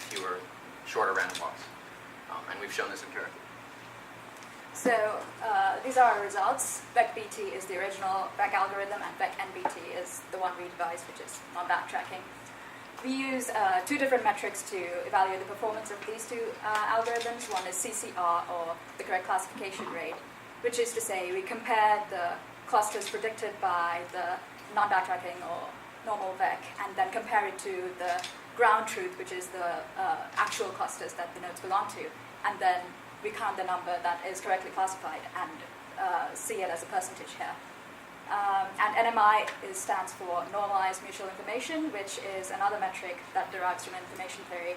shorter random walks. And we've shown this empirically. So these are our results. VecBT is the original VEC algorithm, and VecNBT is the one we devised, which is non-backtracking. We use two different metrics to evaluate the performance of these two algorithms. One is CCR, or the correct classification rate, which is to say we compare the clusters predicted by the non-backtracking or normal VEC, and then compare it to the ground truth, which is the actual clusters that the nodes belong to, and then we count the number that is correctly classified and see it as a percentage here. And NMI stands for Normalized Mutual Information, which is another metric that derives from information theory.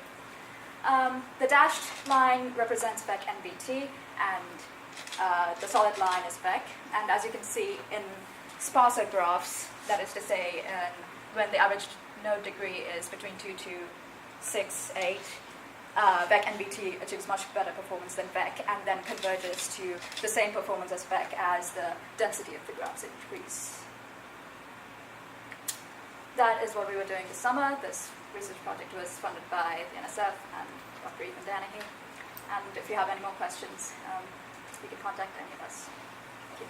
The dashed line represents VecNBT, and the solid line is VEC. And as you can see in sparser graphs, that is to say, when the average node degree is between 2 to 6, 8, VecNBT achieves much better performance than VEC, and then converges to the same performance as VEC as the density of the graphs increase. That is what we were doing this summer. This research project was funded by the NSF and Dr. Ethan Danahy. And if you have any more questions, you can contact any of us. Thank you.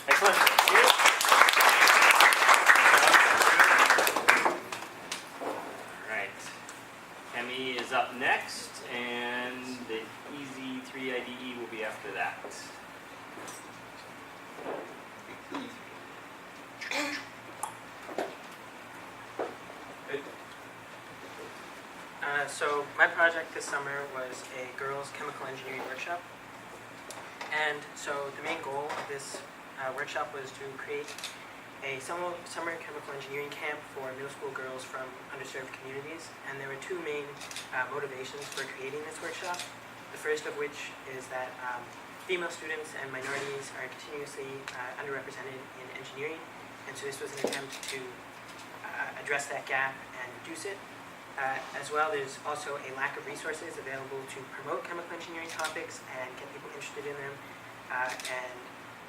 Excellent. Thank you. Kemi is up next, and the Easy 3 IDE will be after that. So my project this summer was a girls' chemical engineering workshop. And so the main goal of this workshop was to create a summer chemical engineering camp for middle school girls from underserved communities. And there were two main motivations for creating this workshop. The first of which is that female students and minorities are continuously underrepresented in engineering. And so this was an attempt to address that gap and reduce it. As well, there's also a lack of resources available to promote chemical engineering topics and get people interested in them. And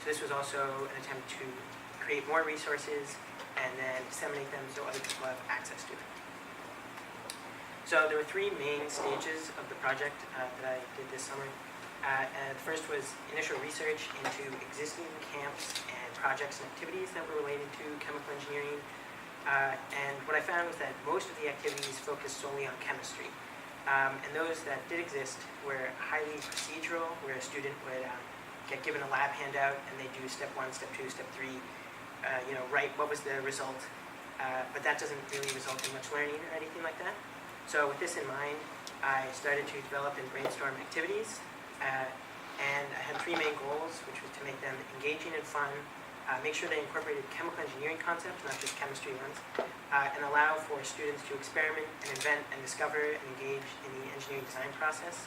so this was also an attempt to create more resources and then disseminate them so other people have access to them. So there were three main stages of the project that I did this summer. The first was initial research into existing camps and projects and activities that were related to chemical engineering. And what I found was that most of the activities focused solely on chemistry. And those that did exist were highly procedural, where a student would get given a lab handout and they do step 1, step 2, step 3, write what was the result. But that doesn't really result in much learning or anything like that. So with this in mind, I started to develop and brainstorm activities. And I had three main goals, which was to make them engaging and fun, make sure they incorporated chemical engineering concepts, not just chemistry ones, and allow for students to experiment and invent and discover and engage in the engineering design process.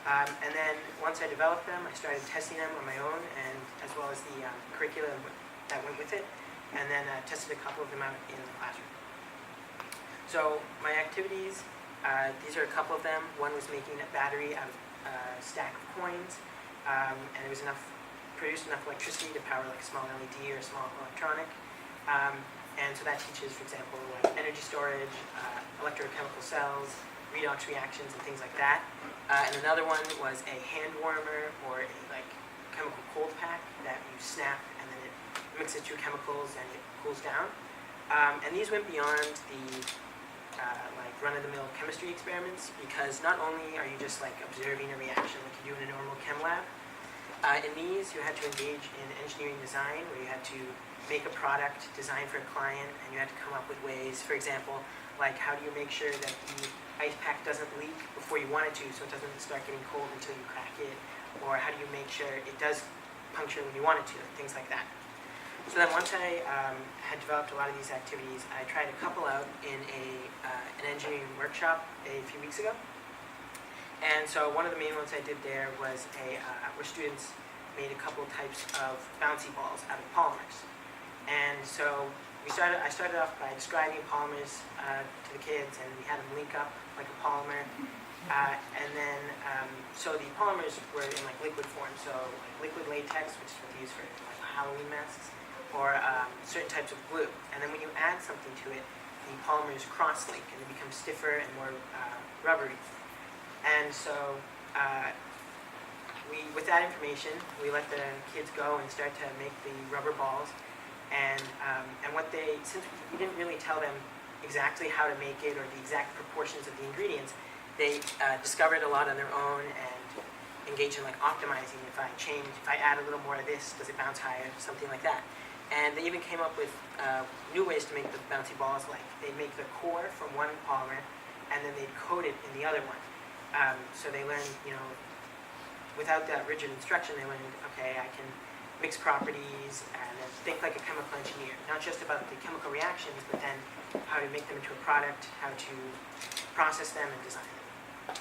And then once I developed them, I started testing them on my own, and as well as the curriculum that went with it, and then tested a couple of them out in the classroom. So my activities, these are a couple of them. One was making a battery out of a stack of coins, and it was produced enough electricity to power like a small LED or a small electronic. And so that teaches, for example, like energy storage, electrochemical cells, redox reactions, and things like that. And another one was a hand warmer or a chemical cold pack that you snap and then it mixes two chemicals and it cools down. And these went beyond the run-of-the-mill chemistry experiments, because not only are you just observing a reaction like you do in a normal chem lab, in these, you had to engage in engineering design, where you had to make a product designed for a client, and you had to come up with ways, for example, like how do you make sure that the ice pack doesn't leak before you want it to, so it doesn't start getting cold until you crack it, or how do you make sure it does puncture when you want it to, things like that. So then once I had developed a lot of these activities, I tried a couple out in an engineering workshop a few weeks ago. And so one of the main ones I did there was where students made a couple types of bouncy balls out of polymers. And so I started off by describing polymers to the kids, and we had them link up like a polymer. And then, so the polymers were in like liquid form, so like liquid latex, which is what they use for like Halloween masks, or certain types of glue. And then when you add something to it, the polymers cross-link and they become stiffer and more rubbery. And so with that information, we let the kids go and start to make the rubber balls. And since we didn't really tell them exactly how to make it or the exact proportions of the ingredients, they discovered a lot on their own and engaged in like optimizing. If I add a little more of this, does it bounce higher? Something like that. And they even came up with new ways to make the bouncy balls. Like they'd make the core from one polymer, and then they'd coat it in the other one. So they learned, without that rigid instruction, they learned, okay, I can mix properties and then think like a chemical engineer, not just about the chemical reactions, but then how to make them into a product, how to process them and design them.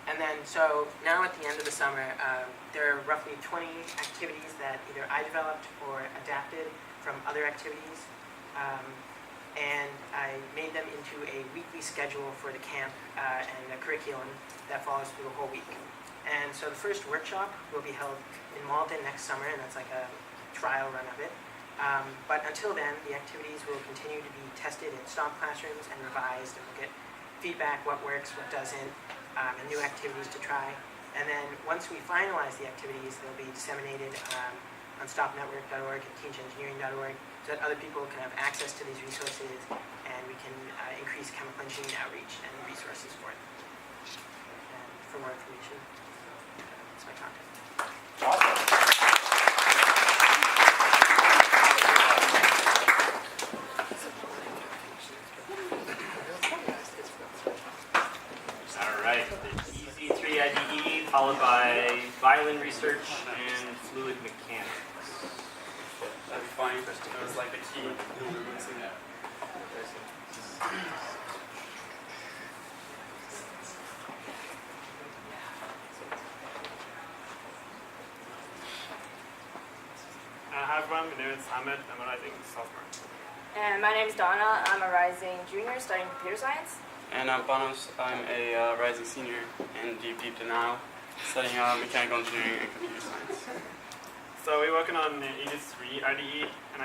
And then, so now at the end of the summer, there are roughly 20 activities that either I developed or adapted from other activities. And I made them into a weekly schedule for the camp and a curriculum that follows through the whole week. And so the first workshop will be held in Malden next summer, and that's like a trial run of it. But until then, the activities will continue to be tested in stock classrooms and revised, and we'll get feedback, what works, what doesn't, and new activities to try. And then once we finalize the activities, they'll be disseminated on stopnetwork.org and teachengineering.org, so that other people can have access to these resources, and we can increase chemical engineering outreach and resources for it. And for more information, that's my contact. All right, the EZ3 IDE followed by violin research and fluid mechanics. That'd be fine. That was like the key. Hi everyone, my name is Hamid. I'm a rising sophomore. And my name is Donna. I'm a rising junior studying computer science. And I'm Panos. I'm a rising senior in deep denial, studying mechanical engineering and computer science. So we're working on EZ3 IDE, and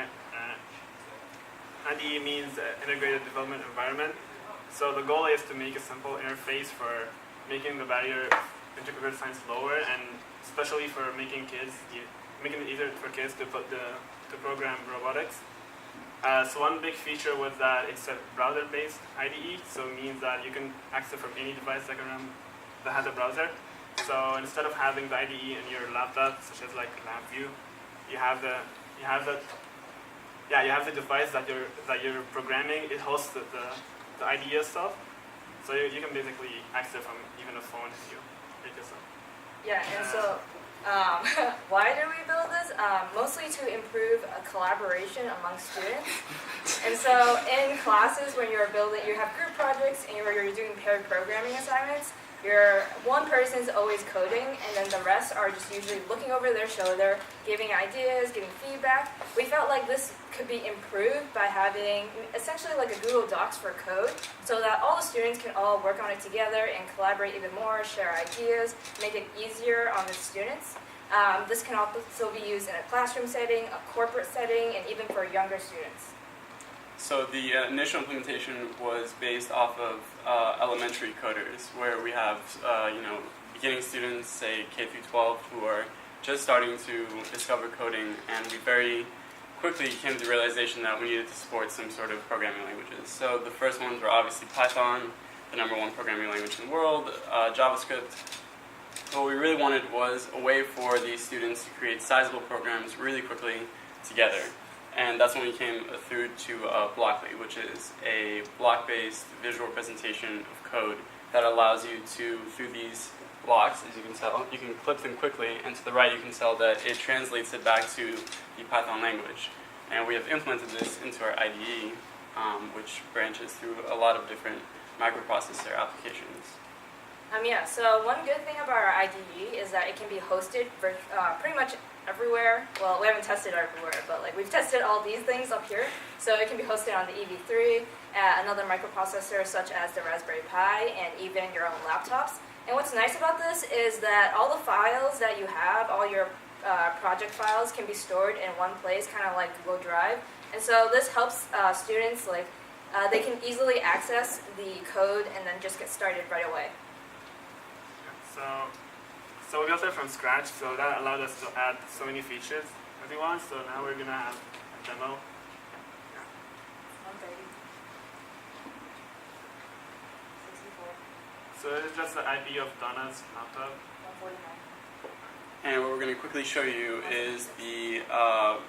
IDE means Integrated Development Environment. So the goal is to make a simple interface for making the barrier into computer science lower, and especially for making it easier for kids to program robotics. So one big feature was that it's a browser-based IDE, so it means that you can access from any device that has a browser. So instead of having the IDE in your laptop, such as like Labview, you have the device that you're programming. It hosts the IDE stuff, so you can basically access from even a phone if you make this up. Yeah, and so why did we build this? Mostly to improve collaboration among students. And so in classes, when you have group projects and you're doing paired programming assignments, one person is always coding, and then the rest are just usually looking over their shoulder, giving ideas, giving feedback. We felt like this could be improved by having essentially like a Google Docs for code, so that all the students can all work on it together and collaborate even more, share ideas, make it easier on the students. This can also be used in a classroom setting, a corporate setting, and even for younger students. So the initial implementation was based off of elementary coders, where we have beginning students, say K through 12, who are just starting to discover coding, and we very quickly came to the realization that we needed to support some sort of programming languages. So the first ones were obviously Python, the #1 programming language in the world, JavaScript. What we really wanted was a way for these students to create sizable programs really quickly together. And that's when we came through to Blockly, which is a block-based visual presentation of code that allows you to, through these blocks, as you can tell, you can clip them quickly, and to the right you can tell that it translates it back to the Python language. And we have implemented this into our IDE, which branches through a lot of different microprocessor applications. Yeah, so one good thing about our IDE is that it can be hosted pretty much everywhere. Well, we haven't tested everywhere, but like we've tested all these things up here. So it can be hosted on the EV3, another microprocessor such as the Raspberry Pi, and even your own laptops. And what's nice about this is that all the files that you have, all your project files can be stored in one place, kind of like Google Drive. And so this helps students, like, they can easily access the code and then just get started right away. So we built it from scratch, so that allowed us to add so many features that we want. So now we're gonna have a demo. 130. 64. So it's just the IP of Donna's laptop. 149. And what we're going to quickly show you is the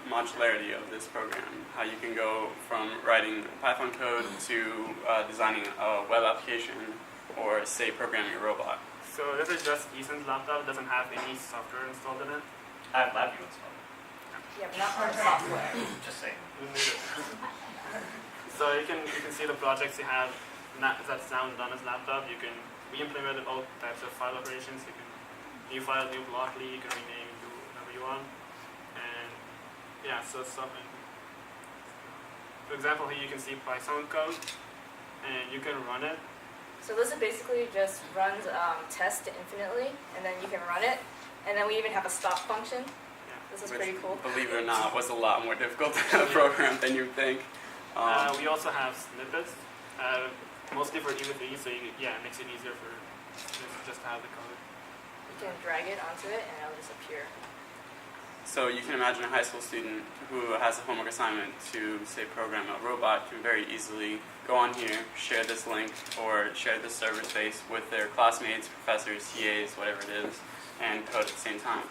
modularity of this program, how you can go from writing Python code to designing a web application or, say, programming a robot. So this is just Ethan's laptop. It doesn't have any software installed in it. I have Labview installed. Yeah, but not our software. Just saying. So you can see the projects you have that's now on Donna's laptop. We implemented all types of file operations. You can new file, new blockly, you can rename, do whatever you want. And yeah, so stuff. For example, here you can see Python code, and you can run it. So this is basically just runs test infinitely, and then you can run it. And then we even have a stop function. Yeah. This is Which, pretty cool. believe it or not, was a lot more difficult to program than you'd think. We also have snippets, mostly for EV3, so it makes it easier for just to have the code. You can drag it onto it, and it'll just appear. So you can imagine a high school student who has a homework assignment to, say, program a robot can very easily go on here, share this link, or share this server space with their classmates, professors, TAs, whatever it is, and code at the same time.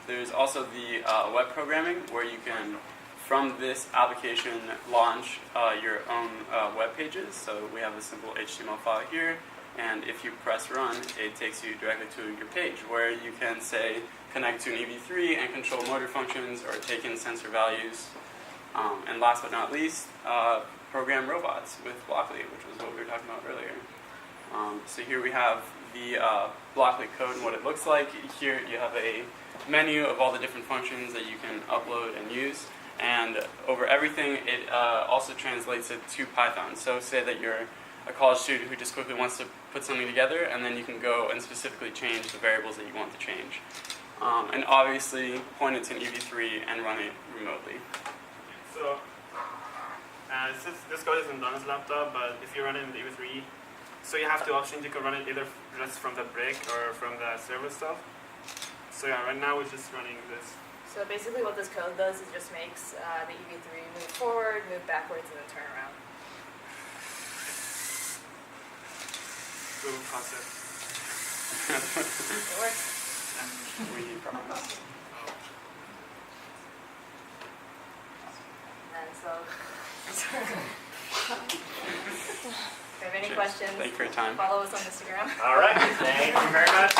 There's also the web programming, where you can, from this application, launch your own web pages. So we have a simple HTML file here, and if you press run, it takes you directly to your page, where you can, say, connect to an EV3 and control motor functions or take in sensor values. And last but not least, program robots with Blockly, which was what we were talking about earlier. So here we have the Blockly code and what it looks like. Here you have a menu of all the different functions that you can upload and use. And over everything, it also translates it to Python. So say that you're a college student who just quickly wants to put something together, and then you can go and specifically change the variables that you want to change. And obviously point it to an EV3 and run it remotely. So this code is in Donna's laptop, but if you run it in the EV3, so you have two options. You can run it either just from the brick or from the server stuff. So yeah, right now we're just running this. So basically what this code does is just makes the EV3 move forward, move backwards, and then turn around. Proof of concept. It works. We promise. And so, if you have any questions, Thank you for your time. follow us on Instagram. All right, thank you very much.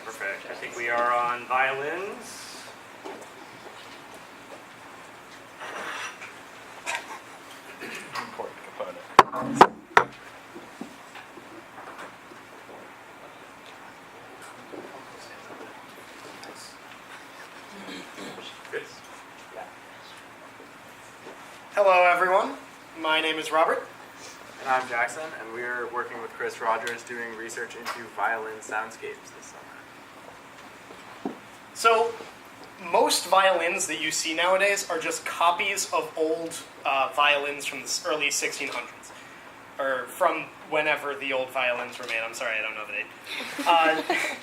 Perfect. I think we are on violins. Important component. Hello, everyone. My name is Robert. And I'm Jackson, and we're working with Chris Rogers doing research into violin soundscapes this summer. So, most violins that you see nowadays are just copies of old violins from the early 1600s. Or from whenever the old violins were made. I'm sorry, I don't know the date.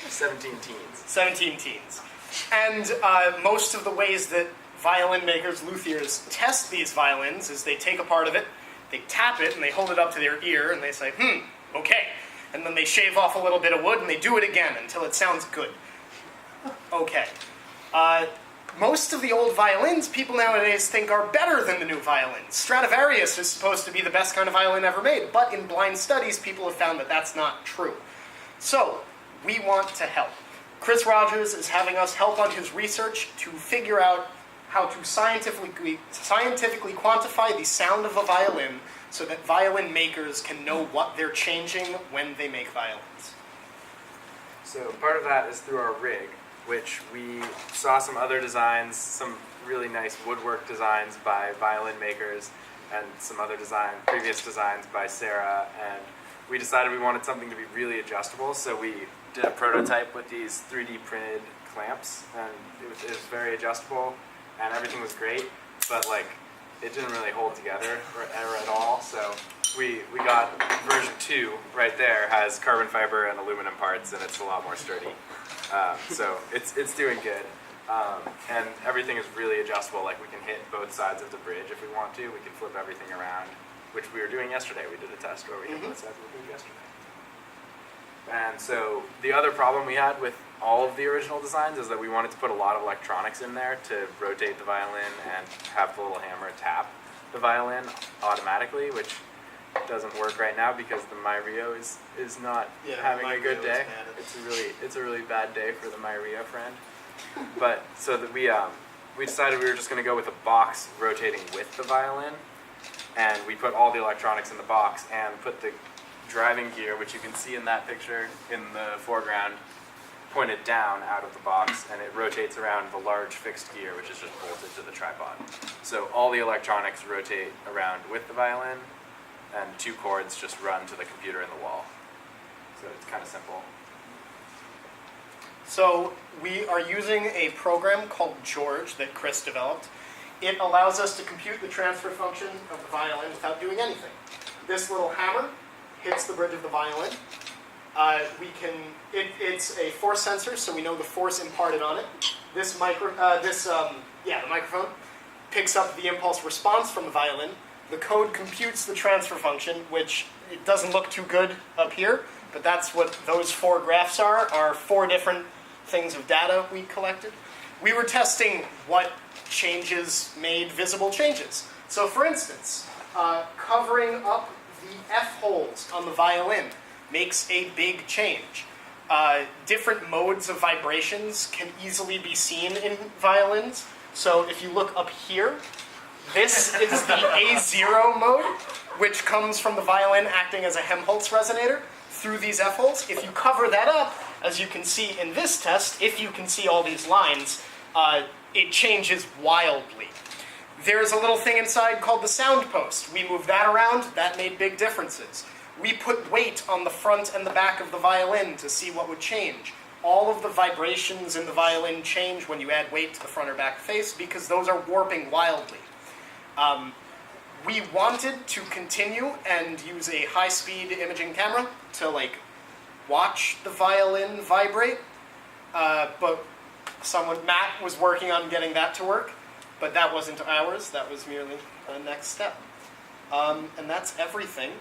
17 teens. 17 teens. And most of the ways that violin makers, luthiers, test these violins is they take a part of it, they tap it, and they hold it up to their ear, and they say, okay. And then they shave off a little bit of wood, and they do it again until it sounds good. Okay. Most of the old violins people nowadays think are better than the new violins. Stradivarius is supposed to be the best kind of violin ever made, but in blind studies, people have found that that's not true. So, we want to help. Chris Rogers is having us help on his research to figure out how to scientifically quantify the sound of a violin so that violin makers can know what they're changing when they make violins. So part of that is through our rig, which we saw some other designs, some really nice woodwork designs by violin makers, and some other previous designs by Sarah, and we decided we wanted something to be really adjustable, so we did a prototype with these 3D printed clamps, and it was very adjustable, and everything was great, but like it didn't really hold together or at all, so we got version 2 right there, has carbon fiber and aluminum parts, and it's a lot more sturdy. So it's doing good. And everything is really adjustable, like we can hit both sides of the bridge if we want to, we can flip everything around, which we were doing yesterday. We did a test where we hit both sides of the bridge yesterday. And so the other problem we had with all of the original designs is that we wanted to put a lot of electronics in there to rotate the violin and have the little hammer tap the violin automatically, which doesn't work right now because the MyRio is not having a good day. It's a really bad day for the MyRio friend. But so that we decided we were just going to go with a box rotating with the violin, and we put all the electronics in the box and put the driving gear, which you can see in that picture in the foreground, pointed down out of the box, and it rotates around the large fixed gear, which is just bolted to the tripod. So all the electronics rotate around with the violin, and 2 cords just run to the computer in the wall. So it's kind of simple. So we are using a program called George that Chris developed. It allows us to compute the transfer function of the violin without doing anything. This little hammer hits the bridge of the violin. It's a force sensor, so we know the force imparted on it. The microphone picks up the impulse response from the violin. The code computes the transfer function, which it doesn't look too good up here, but that's what those 4 graphs are 4 different things of data we collected. We were testing what changes made visible changes. So for instance, covering up the F-holes on the violin makes a big change. Different modes of vibrations can easily be seen in violins. So if you look up here, this is the A0 mode, which comes from the violin acting as a Helmholtz resonator through these F-holes. If you cover that up, as you can see in this test, if you can see all these lines, it changes wildly. There's a little thing inside called the sound post. We moved that around, that made big differences. We put weight on the front and the back of the violin to see what would change. All of the vibrations in the violin change when you add weight to the front or back face because those are warping wildly. We wanted to continue and use a high-speed imaging camera to watch the violin vibrate, but Matt was working on getting that to work, but that wasn't ours. That was merely the next step. And that's everything.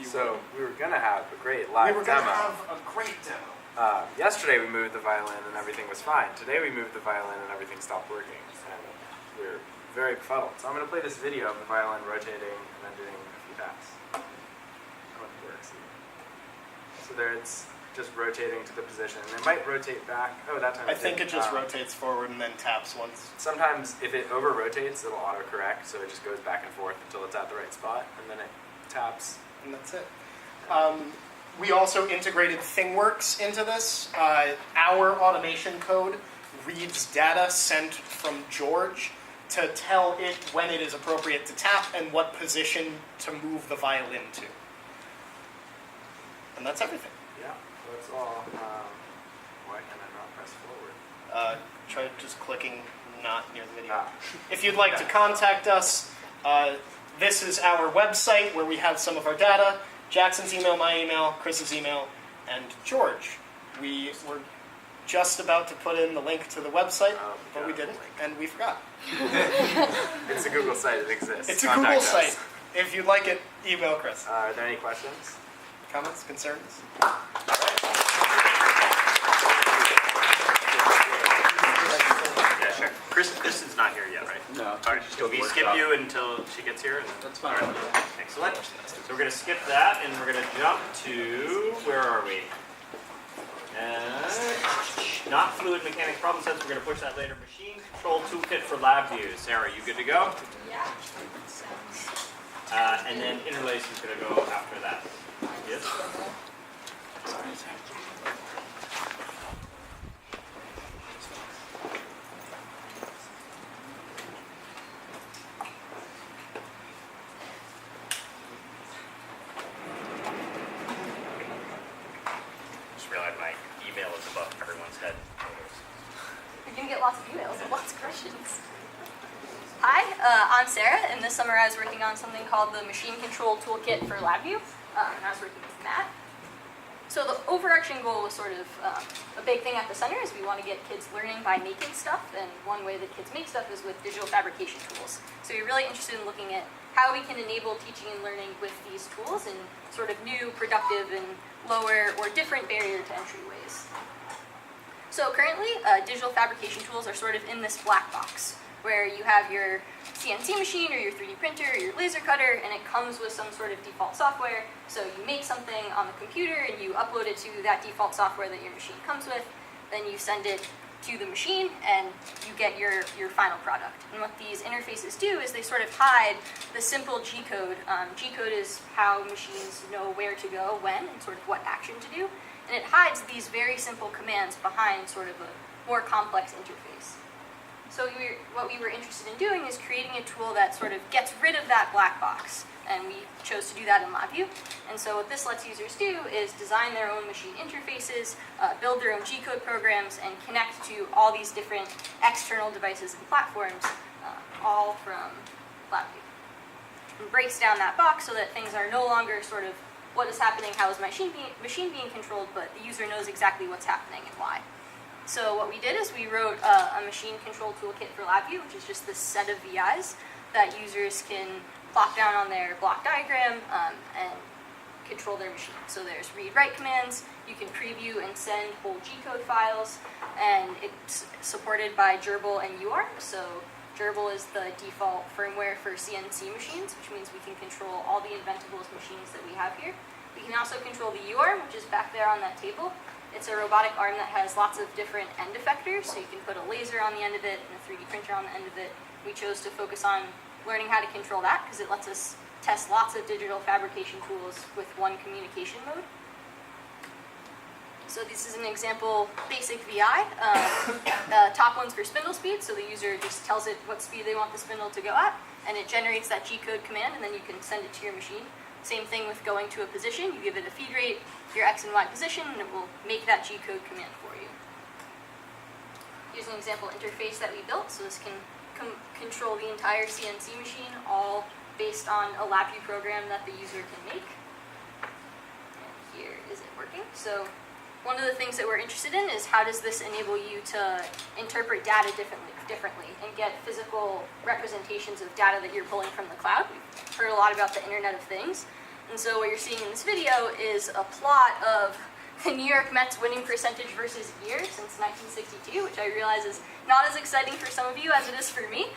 So we were going to have a great live demo. We were going to have a great demo. Yesterday we moved the violin and everything was fine. Today we moved the violin and everything stopped working. And we were very befuddled. So I'm going to play this video of the violin rotating and then doing a few taps. I hope it works. So there it's just rotating to the position. And it might rotate back. Oh, that time I think it just rotates forward and then taps once. Sometimes if it over-rotates, it'll auto-correct. So it just goes back and forth until it's at the right spot. And then it taps. And that's it. We also integrated ThingWorks into this. Our automation code reads data sent from George to tell it when it is appropriate to tap and what position to move the violin to. And that's everything. Yeah, that's all. Why can I not press forward? Try just clicking not near the video. If you'd like to contact us, this is our website where we have some of our data. Jackson's email, my email, Chris's email, and George. We were just about to put in the link to the website, but we didn't, and we forgot. It's a Google site, it exists. It's a Google site. If you'd like it, email Chris. Are there any questions? Comments, concerns? Yeah, sure. Chris is not here yet, right? No. All right, so we skip you until she gets here? And that's fine. Right. Excellent. So we're going to skip that, and we're going to jump to, where are we? not fluid mechanics problem sets. We're going to push that later. Machine control toolkit for Labview. Sarah, you good to go? Yeah. And then interlace is going to go after that. Yes? Just realized my email is above everyone's head. You're gonna get lots of emails and lots of questions. Hi, I'm Sarah, and this summer I was working on something called the Machine Control Toolkit for Labview, and I was working with Matt. So the overarching goal was sort of a big thing at the center is we want to get kids learning by making stuff, and one way that kids make stuff is with digital fabrication tools. So we're really interested in looking at how we can enable teaching and learning with these tools in sort of new, productive, and lower or different barrier to entry ways. So currently, digital fabrication tools are sort of in this black box, where you have your CNC machine or your 3D printer or your laser cutter, and it comes with some sort of default software. So you make something on the computer and you upload it to that default software that your machine comes with, then you send it to the machine and you get your final product. And what these interfaces do is they sort of hide the simple G-code. G-code is how machines know where to go, when, and sort of what action to do. And it hides these very simple commands behind sort of a more complex interface. So what we were interested in doing is creating a tool that sort of gets rid of that black box, and we chose to do that in Labview. And so what this lets users do is design their own machine interfaces, build their own G-code programs, and connect to all these different external devices and platforms, all from Labview. It breaks down that box so that things are no longer sort of what is happening, how is my machine being controlled, but the user knows exactly what's happening and why. So what we did is we wrote a machine control toolkit for Labview, which is just this set of VIs that users can plop down on their block diagram and control their machine. So there's read-write commands, you can preview and send whole G-code files, and it's supported by Gerbil and UART. So Gerbil is the default firmware for CNC machines, which means we can control all the Inventables machines that we have here. We can also control the UARM, which is back there on that table. It's a robotic arm that has lots of different end effectors, so you can put a laser on the end of it and a 3D printer on the end of it. We chose to focus on learning how to control that because it lets us test lots of digital fabrication tools with one communication mode. So this is an example basic VI. The top one's for spindle speed, so the user just tells it what speed they want the spindle to go at, and it generates that G-code command, and then you can send it to your machine. Same thing with going to a position. You give it a feed rate, your X and Y position, and it will make that G-code command for you. Here's an example interface that we built. So this can control the entire CNC machine, all based on a Labview program that the user can make. And here is it working. So one of the things that we're interested in is how does this enable you to interpret data differently and get physical representations of data that you're pulling from the cloud. We've heard a lot about the Internet of Things. And so what you're seeing in this video is a plot of the New York Mets winning percentage versus year since 1962, which I realize is not as exciting for some of you as it is for me.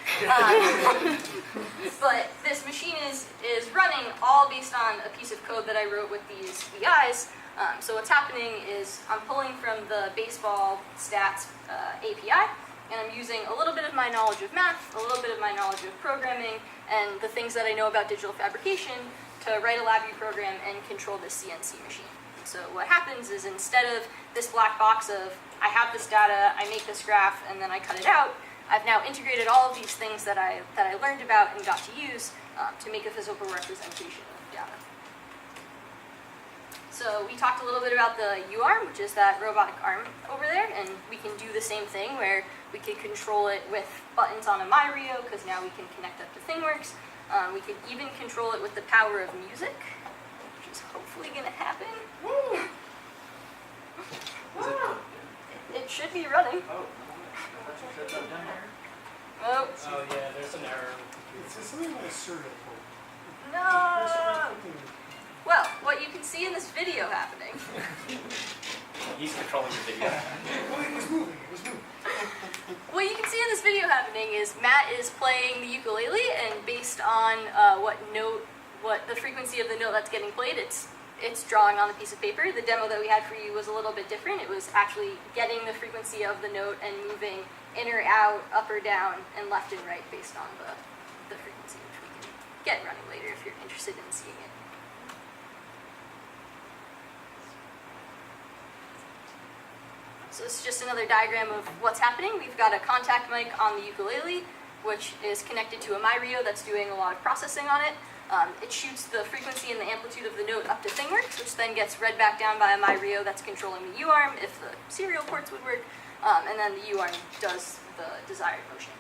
But this machine is running all based on a piece of code that I wrote with these VIs. So what's happening is I'm pulling from the baseball stats API, and I'm using a little bit of my knowledge of math, a little bit of my knowledge of programming, and the things that I know about digital fabrication to write a Labview program and control this CNC machine. So what happens is instead of this black box of, I have this data, I make this graph, and then I cut it out, I've now integrated all of these things that I learned about and got to use to make a physical representation of data. So we talked a little bit about the UARM, which is that robotic arm over there, and we can do the same thing where we could control it with buttons on a MyRio, because now we can connect up to ThingWorks. We could even control it with the power of music, which is hopefully going to happen. Woo! It should be running. Oh, yeah, there's an error. It's something like a serial port. no! Well, what you can see in this video happening. He's controlling the video. Well, it was moving. What you can see in this video happening is Matt is playing the ukulele, and based on what the frequency of the note that's getting played, it's it's drawing on the piece of paper. The demo that we had for you was a little bit different. It was actually getting the frequency of the note and moving in or out, up or down, and left and right based on the frequency, which we can get running later if you're interested in seeing it. So this is just another diagram of what's happening. We've got a contact mic on the ukulele, which is connected to a MyRio that's doing a lot of processing on it. It shoots the frequency and the amplitude of the note up to ThingWorks, which then gets read back down by a MyRio that's controlling the U-arm if the serial ports would work, and then the U-arm does the desired motion.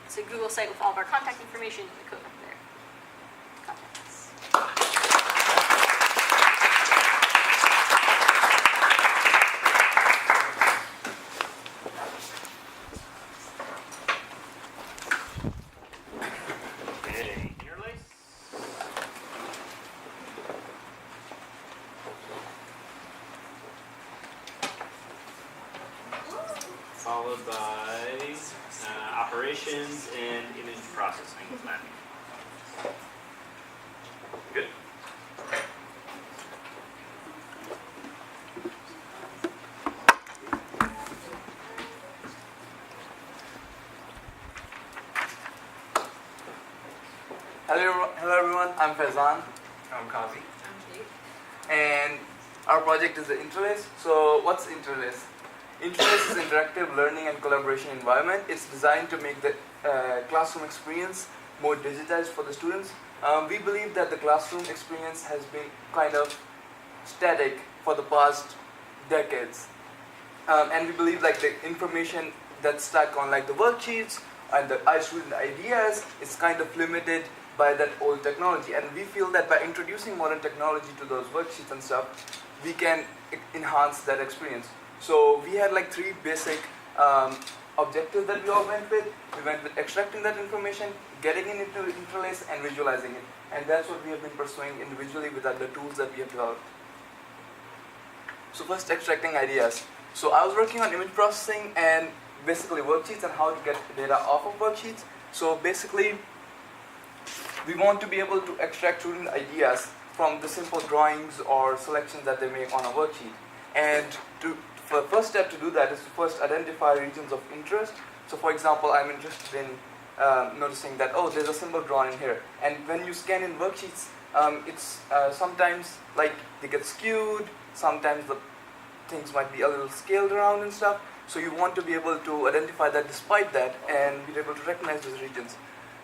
It's a Google site with all of our contact information and the code there. Contact us. Followed by operations and image processing with mapping. Good. Hello everyone, I'm Faizan. I'm Kazi. And our project is the Interlace. So what's Interlace? Interlace is an interactive learning and collaboration environment. It's designed to make the classroom experience more digitized for the students. We believe that the classroom experience has been kind of static for the past decades. And we believe like the information that's stuck on like the worksheets and the student ideas is kind of limited by that old technology. And we feel that by introducing modern technology to those worksheets and stuff, we can enhance that experience. So we had like three basic objectives that we all went with. We went with extracting that information, getting it into Interlace, and visualizing it. And that's what we have been pursuing individually with the tools that we have developed. So first, extracting ideas. So I was working on image processing and basically worksheets and how to get data off of worksheets. So basically, we want to be able to extract student ideas from the simple drawings or selections that they make on a worksheet. And for the first step to do that is to first identify regions of interest. So for example, I'm interested in noticing that, oh, there's a symbol drawn in here. And when you scan in worksheets, it's sometimes like they get skewed, sometimes the things might be a little scaled around and stuff. So you want to be able to identify that despite that and be able to recognize those regions.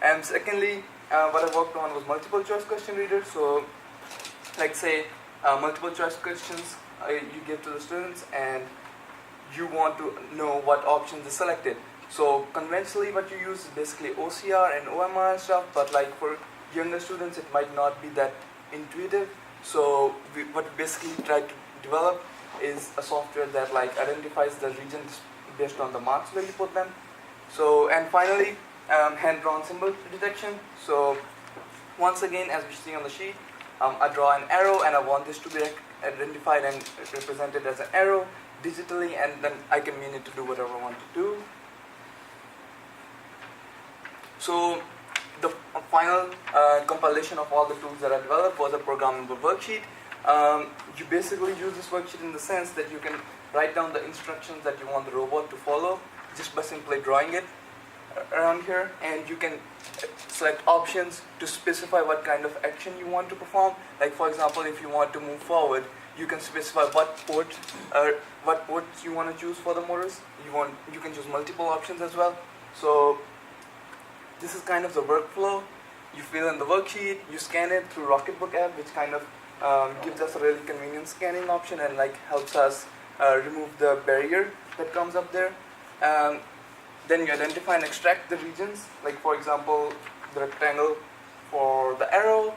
And secondly, what I worked on was multiple choice question reader. So like say multiple choice questions you give to the students and you want to know what options they selected. So conventionally what you use is basically OCR and OMR and stuff, but like for younger students it might not be that intuitive. So what we basically tried to develop is a software that like identifies the regions based on the marks where you put them. So and finally hand-drawn symbol detection. So once again, as we see on the sheet, I draw an arrow and I want this to be identified and represented as an arrow digitally, and then I can mean it to do whatever I want to do. So the final compilation of all the tools that I developed was a programmable worksheet. You basically use this worksheet in the sense that you can write down the instructions that you want the robot to follow just by simply drawing it around here, and you can select options to specify what kind of action you want to perform. Like for example, if you want to move forward, you can specify what port you want to choose for the motors. You can choose multiple options as well. So this is kind of the workflow. You fill in the worksheet, you scan it through Rocketbook app, which kind of gives us a really convenient scanning option and like helps us remove the barrier that comes up there. Then you identify and extract the regions, like for example, the rectangle for the arrow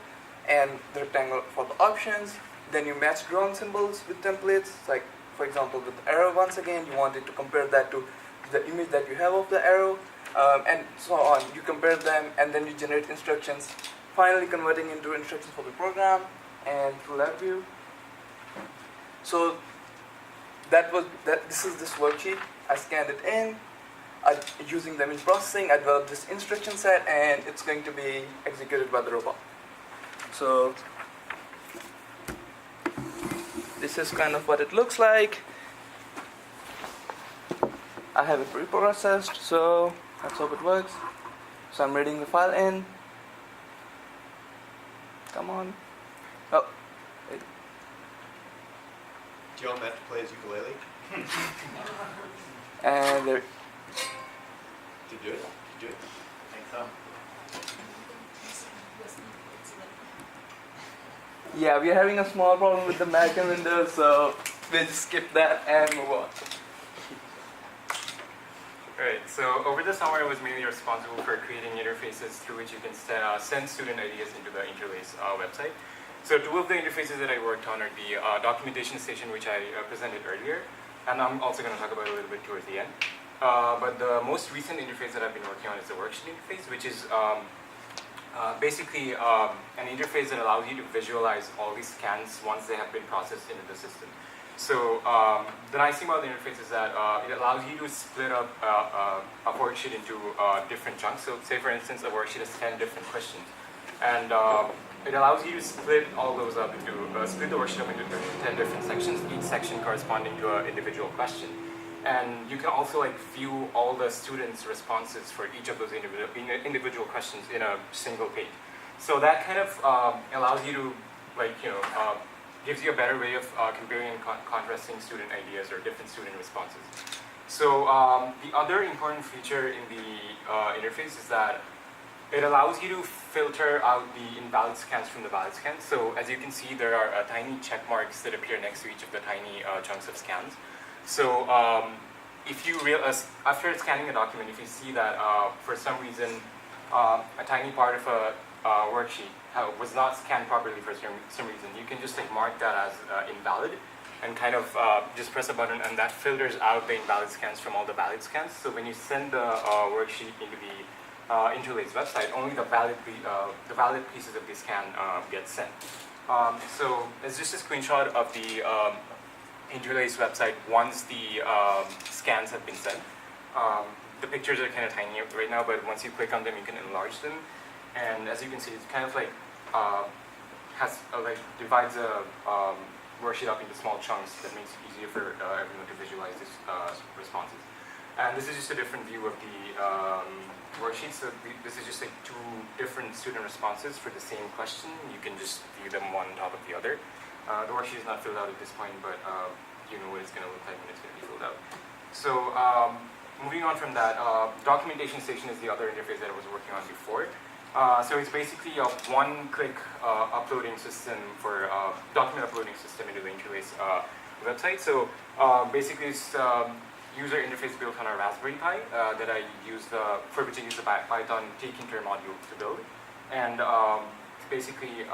and the rectangle for the options. Then you match drawn symbols with templates, like for example with the arrow once again, you want it to compare that to the image that you have of the arrow, and so on. You compare them and then you generate instructions, finally converting into instructions for the program and through Labview. So this is this worksheet. I scanned it in. Using the image processing, I developed this instruction set, and it's going to be executed by the robot. So this is kind of what it looks like. I have it preprocessed, so let's hope it works. So I'm reading the file in. Come on. Oh. Do you want Matt to play his ukulele? And there. Did you do it? Did you do it? I think so. Yeah, we're having a small problem with the Mac and Windows, so we'll just skip that and move on. Alright, so over the summer I was mainly responsible for creating interfaces through which you can send student ideas into the Interlace website. So two of the interfaces that I worked on are the documentation station, which I presented earlier, and I'm also going to talk about it a little bit towards the end. But the most recent interface that I've been working on is the worksheet interface, which is basically an interface that allows you to visualize all these scans once they have been processed into the system. So the nice thing about the interface is that it allows you to split up a worksheet into different chunks. So say for instance a worksheet has 10 different questions, and it allows you to split all those up into, split the worksheet up into 10 different sections, each section corresponding to an individual question. And you can also like view all the students' responses for each of those individual questions in a single page. So that kind of allows you to, like, gives you a better way of comparing and contrasting student ideas or different student responses. So the other important feature in the interface is that it allows you to filter out the invalid scans from the valid scans. So as you can see, there are tiny check marks that appear next to each of the tiny chunks of scans. So if you realize, after scanning a document, if you see that for some reason a tiny part of a worksheet was not scanned properly for some reason, you can just like mark that as invalid and kind of just press a button, and that filters out the invalid scans from all the valid scans. So when you send the worksheet into the Interlace website, only the valid pieces of the scan get sent. So it's just a screenshot of the Interlace website once the scans have been sent. The pictures are kind of tiny right now, but once you click on them, you can enlarge them. And as you can see, it's kind of like divides a worksheet up into small chunks that makes it easier for everyone to visualize these responses. And this is just a different view of the worksheet. So this is just like two different student responses for the same question. You can just view them one on top of the other. The worksheet is not filled out at this point, but you know what it's going to look like when it's going to be filled out. So moving on from that, documentation station is the other interface that I was working on before. So it's basically a one-click uploading system for document uploading system into the Interlace website. So basically, it's user interface built on a Raspberry Pi that I use for which I use the Python Toolkit module to build, and basically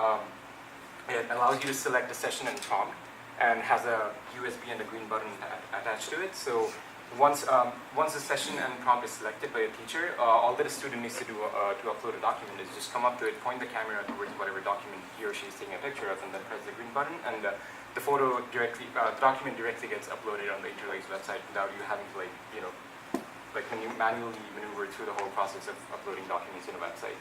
it allows you to select a session and prompt, and has a USB and a green button attached to it. So once the session and prompt is selected by a teacher, all that a student needs to do to upload a document is just come up to it, point the camera towards whatever document he or she is taking a picture of, and then press the green button, and the document directly gets uploaded on the Interlace website without you having to when you manually maneuver through the whole process of uploading documents in a website.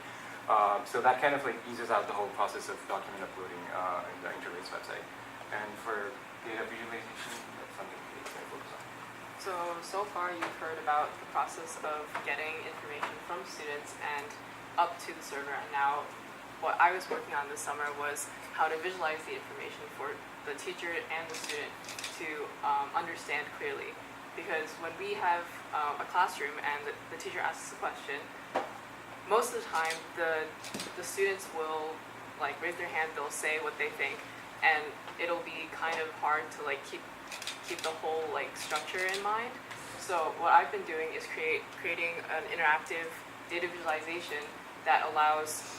So that kind of like eases out the whole process of document uploading in the Interlace website. And for data visualization, that's something we're going to focus on. So far you've heard about the process of getting information from students and up to the server, and now what I was working on this summer was how to visualize the information for the teacher and the student to understand clearly. Because when we have a classroom and the teacher asks a question, most of the time the students will like raise their hand, they'll say what they think, and it'll be kind of hard to like keep the whole like structure in mind. So what I've been doing is creating an interactive data visualization that allows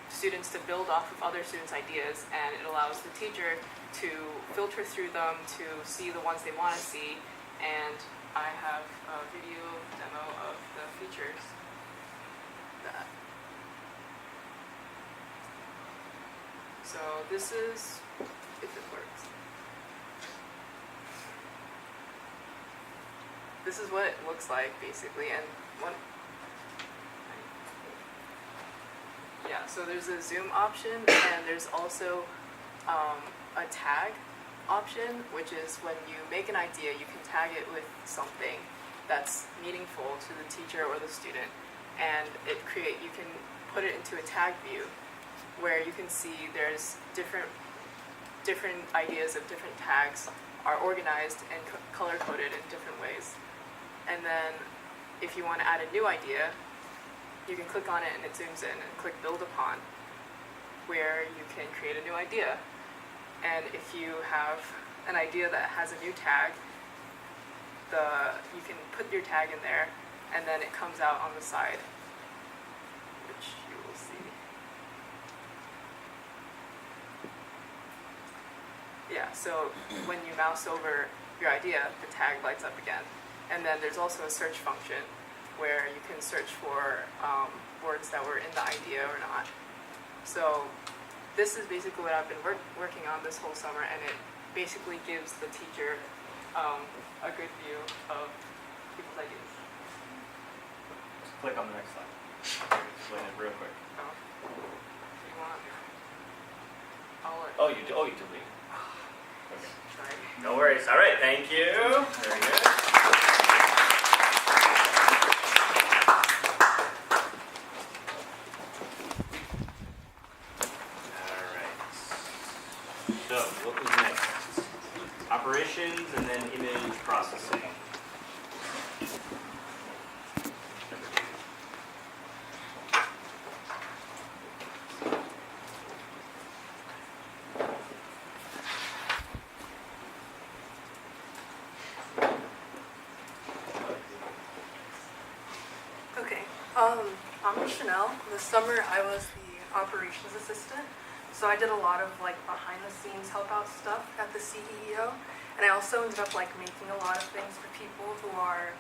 students to build off of other students' ideas, and it allows the teacher to filter through them to see the ones they want to see. And I have a video demo of the features that. So this is, if it works. This is what it looks like basically, and yeah, so there's a zoom option, and there's also a tag option, which is when you make an idea, you can tag it with something that's meaningful to the teacher or the student, and you can put it into a tag view where you can see there's different ideas of different tags are organized and color coded in different ways. And then if you want to add a new idea, you can click on it and it zooms in, and click build upon, where you can create a new idea. And if you have an idea that has a new tag, you can put your tag in there, and then it comes out on the side, which you will see. Yeah, so when you mouse over your idea, the tag lights up again. And then there's also a search function where you can search for words that were in the idea or not. So this is basically what I've been working on this whole summer, and it basically gives the teacher a good view of people's ideas. Just click on the next slide. Explain it real quick. You want? Oh, you do leave. Okay. Sorry. No worries. All right, thank you. Very good. All right. So, what was next? Operations and then image processing. Okay, I'm Chanel. This summer I was the operations assistant, so I did a lot of like behind the scenes help out stuff at the CEO, and I also ended up like making a lot of things for people who are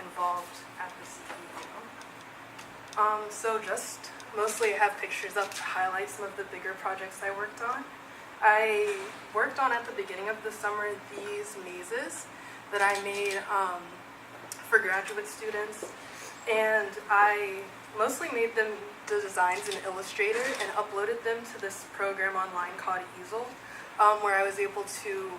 involved at the CEO. So just mostly I have pictures up to highlight some of the bigger projects I worked on. I worked on at the beginning of the summer these mazes that I made for graduate students. And I mostly made the designs in Illustrator and uploaded them to this program online called Easel, where I was able to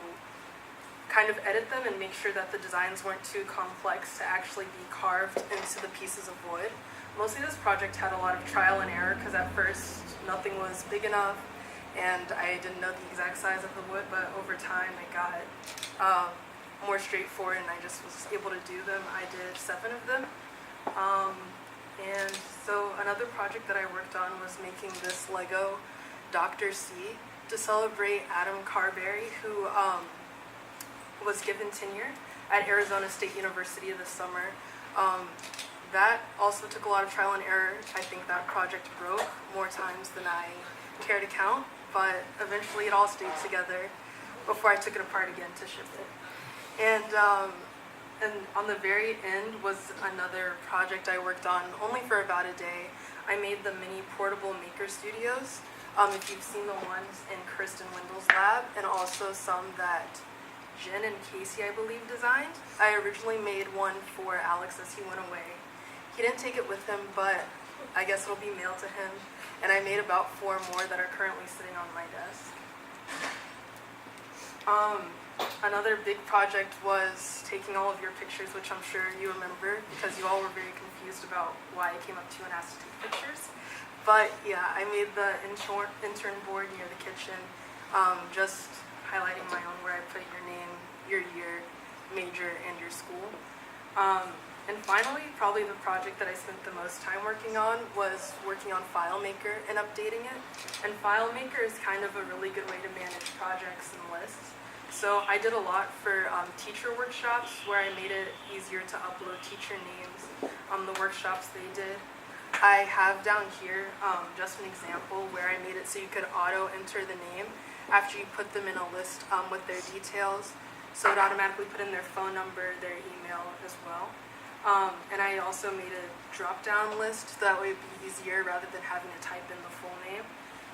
kind of edit them and make sure that the designs weren't too complex to actually be carved into the pieces of wood. Mostly this project had a lot of trial and error because at first nothing was big enough and I didn't know the exact size of the wood, but over time it got more straightforward and I just was able to do them. I did 7 of them. And so another project that I worked on was making this Lego Dr. C to celebrate Adam Carberry, who was given tenure at Arizona State University this summer. That also took a lot of trial and error. I think that project broke more times than I care to count, but eventually it all stayed together before I took it apart again to ship it. And on the very end was another project I worked on only for about a day. I made the mini portable maker studios. If you've seen the ones in Kristen Wendell's lab, and also some that Jen and Casey, I believe, designed. I originally made one for Alex as he went away. He didn't take it with him, but I guess it'll be mailed to him. And I made about 4 more that are currently sitting on my desk. Another big project was taking all of your pictures, which I'm sure you remember because you all were very confused about why I came up to you and asked to take pictures. But yeah, I made the intern board near the kitchen, just highlighting my own where I put your name, your year, major, and your school. And finally, probably the project that I spent the most time working on was working on FileMaker and updating it. And FileMaker is kind of a really good way to manage projects and lists. So I did a lot for teacher workshops where I made it easier to upload teacher names on the workshops they did. I have down here just an example where I made it so you could auto-enter the name after you put them in a list with their details. So it automatically put in their phone number, their email as well. And I also made a drop-down list so that way it would be easier rather than having to type in the full name.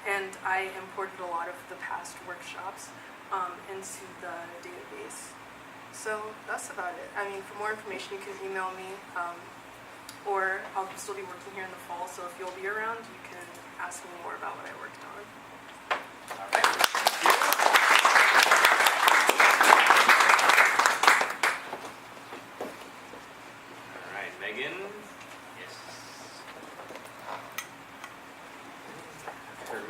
And I imported a lot of the past workshops into the database. So that's about it. I mean, for more information, you can email me, or I'll still be working here in the fall, so if you'll be around, you can ask me more about what I worked on. All right.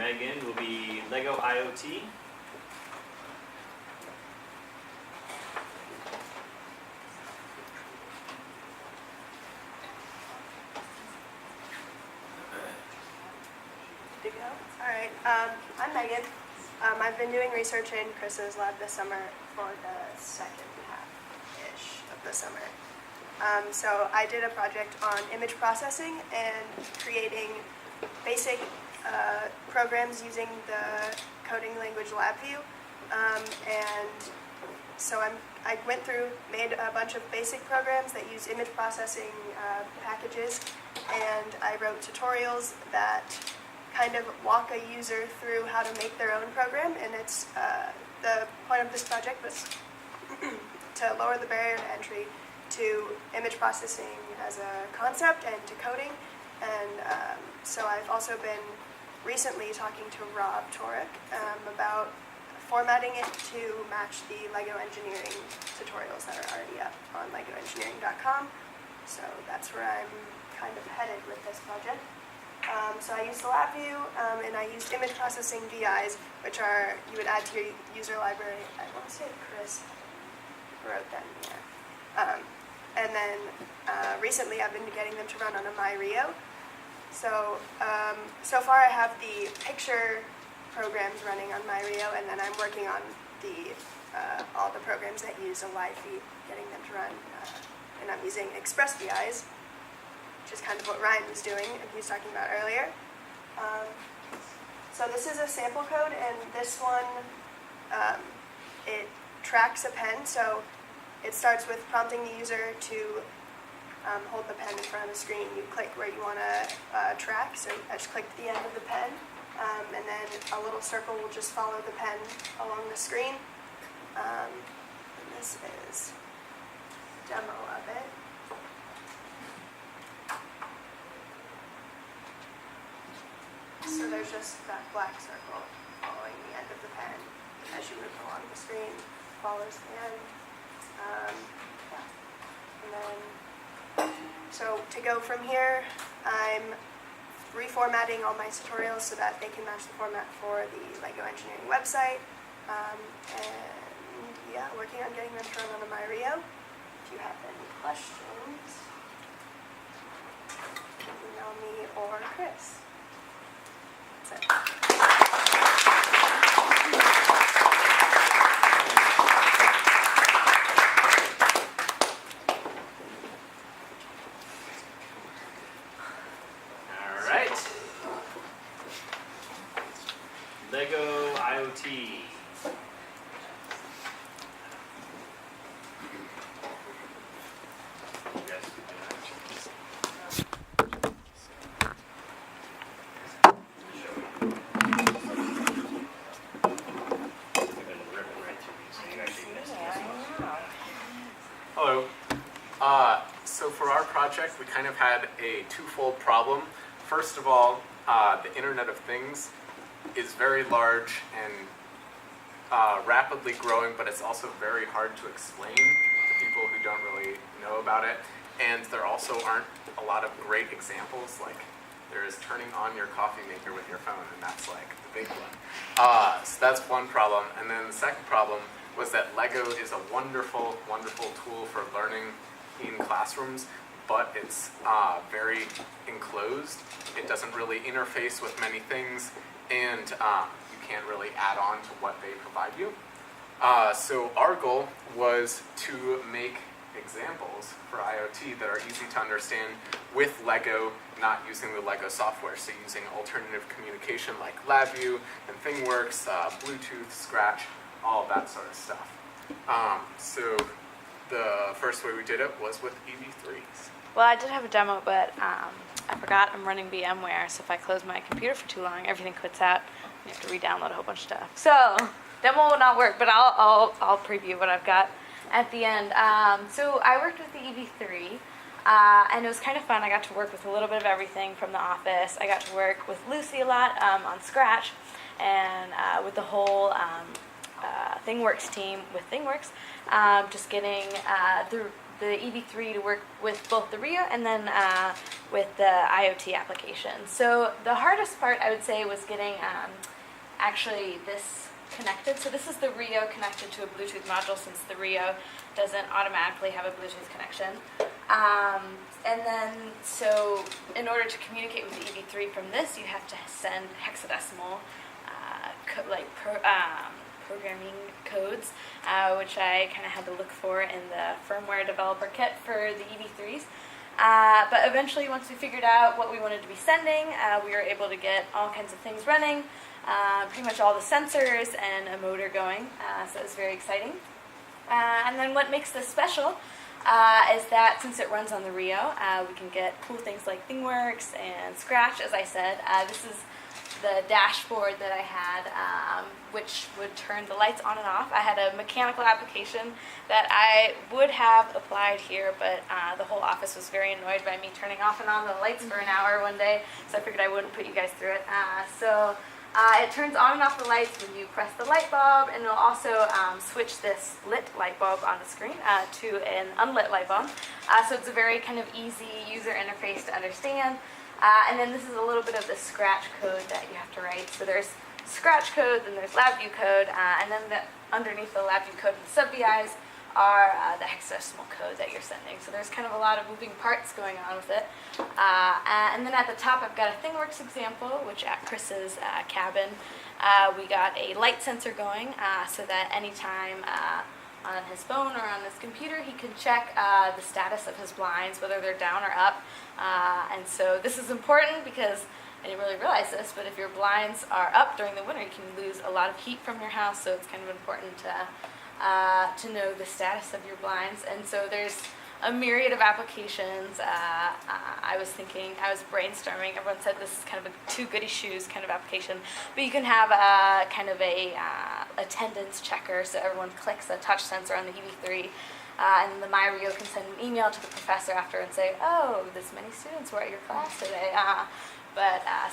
Megan will be Lego IoT. To go. All right. I'm Megan. I've been doing research in Chris's lab this summer for the second half-ish of the summer. So I did a project on image processing and creating basic programs using the coding language Labview. And so I went through, made a bunch of basic programs that use image processing packages, and I wrote tutorials that kind of walk a user through how to make their own program. And it's the point of this project was to lower the barrier to entry to image processing as a concept and to coding. And so I've also been recently talking to Rob Torek about formatting it to match the LEGO engineering tutorials that are already up on legoengineering.com. So that's where I'm kind of headed with this project. So I used the Labview, and I used image processing VIs, which are, you would add to your user library. I want to say Chris wrote that in there. And then recently I've been getting them to run on a MyRio. So, so far I have the picture programs running on MyRio, and then I'm working on the all the programs that use a live feed, getting them to run. And I'm using Express VIs, which is kind of what Ryan was doing and he was talking about earlier. So this is a sample code, and this one, it tracks a pen. So it starts with prompting the user to hold the pen in front of the screen. You click where you want to track, so I just clicked the end of the pen, and then a little circle will just follow the pen along the screen. And this is a demo of it. So there's just that black circle following the end of the pen as you move along the screen, follows the end. Yeah. And then, so to go from here, I'm reformatting all my tutorials so that they can match the format for the LEGO Engineering website. And yeah, working on getting them to run on a MyRio. If you have any questions, email me or Chris. That's it. All right. Lego IoT. Hello. So for our project, we kind of had a twofold problem. First of all, the Internet of Things is very large and rapidly growing, but it's also very hard to explain to people who don't really know about it. And there also aren't a lot of great examples. Like, there is turning on your coffee maker with your phone, and that's like the big one. So that's one problem. And then the second problem was that Lego is a wonderful, wonderful tool for learning in classrooms, but it's very enclosed. It doesn't really interface with many things, and you can't really add on to what they provide you. So our goal was to make examples for IoT that are easy to understand with Lego, not using the Lego software. So using alternative communication like Labview and ThingWorks, Bluetooth, Scratch, all of that sort of stuff. So the first way we did it was with EV3s. Well, I did have a demo, but I forgot I'm running VMware, so if I close my computer for too long, everything quits out. You have to re-download a whole bunch of stuff. So demo will not work, but I'll preview what I've got at the end. So I worked with the EV3, and it was kind of fun. I got to work with a little bit of everything from the office. I got to work with Lucy a lot on Scratch, and with the whole ThingWorks team with ThingWorks, just getting the EV3 to work with both the Rio and then with the IoT application. So the hardest part, I would say, was getting actually this connected. So this is the Rio connected to a Bluetooth module, since the Rio doesn't automatically have a Bluetooth connection. And then, so in order to communicate with the EV3 from this, you have to send hexadecimal programming codes, which I kind of had to look for in the firmware developer kit for the EV3s. But eventually, once we figured out what we wanted to be sending, we were able to get all kinds of things running, pretty much all the sensors and a motor going, so it was very exciting. And then what makes this special is that since it runs on the Rio, we can get cool things like ThingWorks and Scratch, as I said. This is the dashboard that I had, which would turn the lights on and off. I had a mechanical application that I would have applied here, but the whole office was very annoyed by me turning off and on the lights for an hour one day, so I figured I wouldn't put you guys through it. It turns on and off the lights when you press the light bulb, and it'll also switch this lit light bulb on the screen to an unlit light bulb. So it's a very kind of easy user interface to understand. And then this is a little bit of the Scratch code that you have to write. So there's Scratch code, then there's Labview code, and then underneath the Labview code and the sub-VIs are the hexadecimal code that you're sending. So there's kind of a lot of moving parts going on with it. And then at the top, I've got a ThingWorks example, which at Chris's cabin, we got a light sensor going, so that anytime on his phone or on his computer, he can check the status of his blinds, whether they're down or up. And so this is important because I didn't really realize this, but if your blinds are up during the winter, you can lose a lot of heat from your house, so it's kind of important to know the status of your blinds. And so there's a myriad of applications. I was brainstorming. Everyone said this is kind of a two goody shoes kind of application, but you can have kind of a attendance checker, so everyone clicks a touch sensor on the EV3, and the MyRio can send an email to the professor after and say, oh, this many students were at your class today.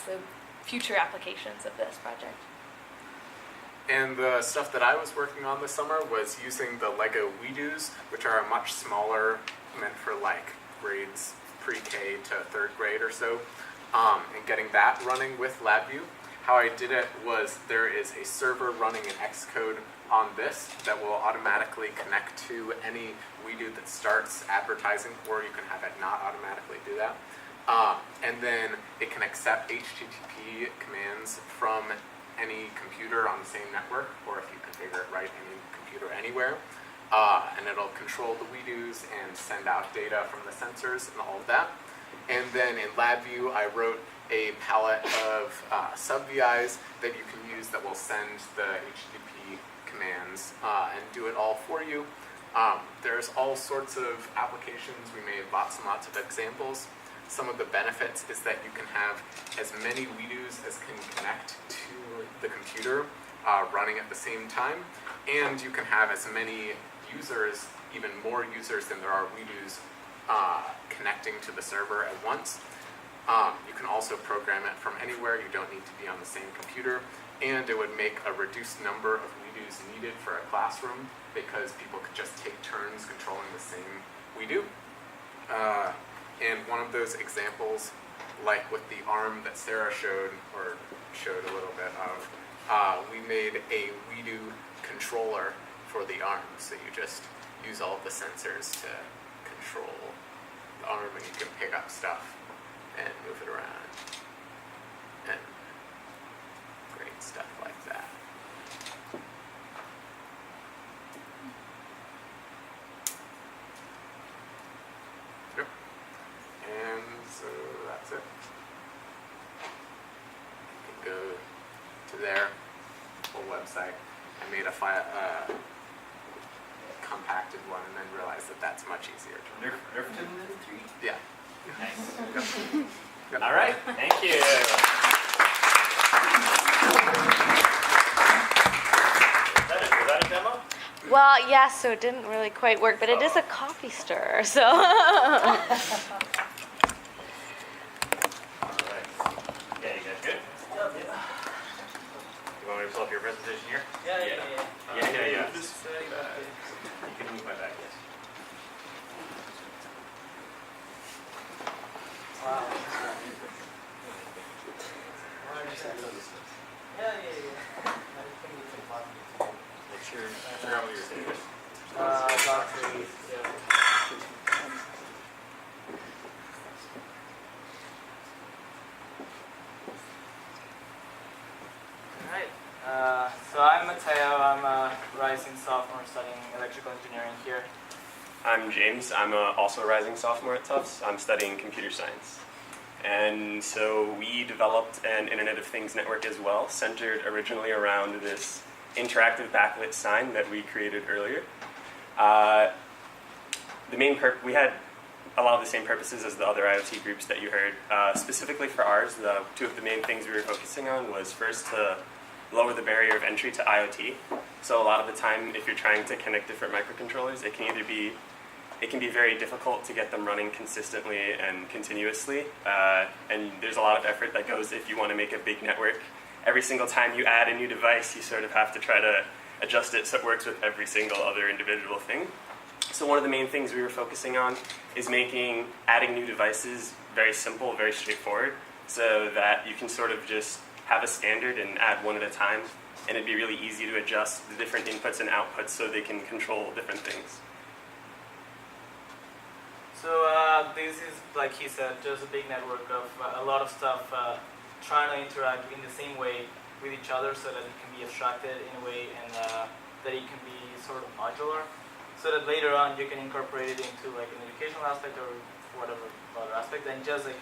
So future applications of this project. And the stuff that I was working on this summer was using the Lego WeDos, which are much smaller, meant for like grades pre-K to third grade or so, and getting that running with Labview. How I did it was there is a server running an Xcode on this that will automatically connect to any WeDo that starts advertising, or you can have it not automatically do that. And then it can accept HTTP commands from any computer on the same network, or if you configure it right, any computer anywhere. And it'll control the WeDos and send out data from the sensors and all of that. And then in Labview, I wrote a palette of sub-VIs that you can use that will send the HTTP commands and do it all for you. There's all sorts of applications. We made lots and lots of examples. Some of the benefits is that you can have as many WeDos as can connect to the computer running at the same time, and you can have as many users, even more users than there are WeDos, connecting to the server at once. You can also program it from anywhere. You don't need to be on the same computer, and it would make a reduced number of WeDos needed for a classroom because people could just take turns controlling the same WeDo. And one of those examples, like with the arm that Sarah showed a little bit of, we made a WeDo controller for the arm. So you just use all of the sensors to control the arm, and you can pick up stuff and move it around. And great stuff like that. Yep. And so that's it. You can go to their whole website. I made a compacted one and then realized that that's much easier to Nerf 3? Yeah. Nice. Yep. All right, thank you. Was that a demo? Well, yeah, so it didn't really quite work, but it is a coffee stirrer, so. All right. Yeah, you guys good? You want me to pull up your presentation here? Yeah. You can move my back, yes. Mateo. I'm a rising sophomore studying electrical engineering here. I'm James. I'm also a rising sophomore at Tufts. I'm studying computer science. And so we developed an Internet of Things network as well, centered originally around this interactive backlit sign that we created earlier. We had a lot of the same purposes as the other IoT groups that you heard. Specifically for ours, two of the main things we were focusing on was first to lower the barrier of entry to IoT. So a lot of the time, if you're trying to connect different microcontrollers, it can be very difficult to get them running consistently and continuously. And there's a lot of effort that goes if you want to make a big network. Every single time you add a new device, you sort of have to try to adjust it so it works with every single other individual thing. So one of the main things we were focusing on is adding new devices very simple, very straightforward, so that you can sort of just have a standard and add one at a time, and it'd be really easy to adjust the different inputs and outputs so they can control different things. So this is, like he said, just a big network of a lot of stuff trying to interact in the same way with each other so that it can be abstracted in a way and that it can be sort of modular, so that later on you can incorporate it into like an educational aspect or whatever other aspect, and just like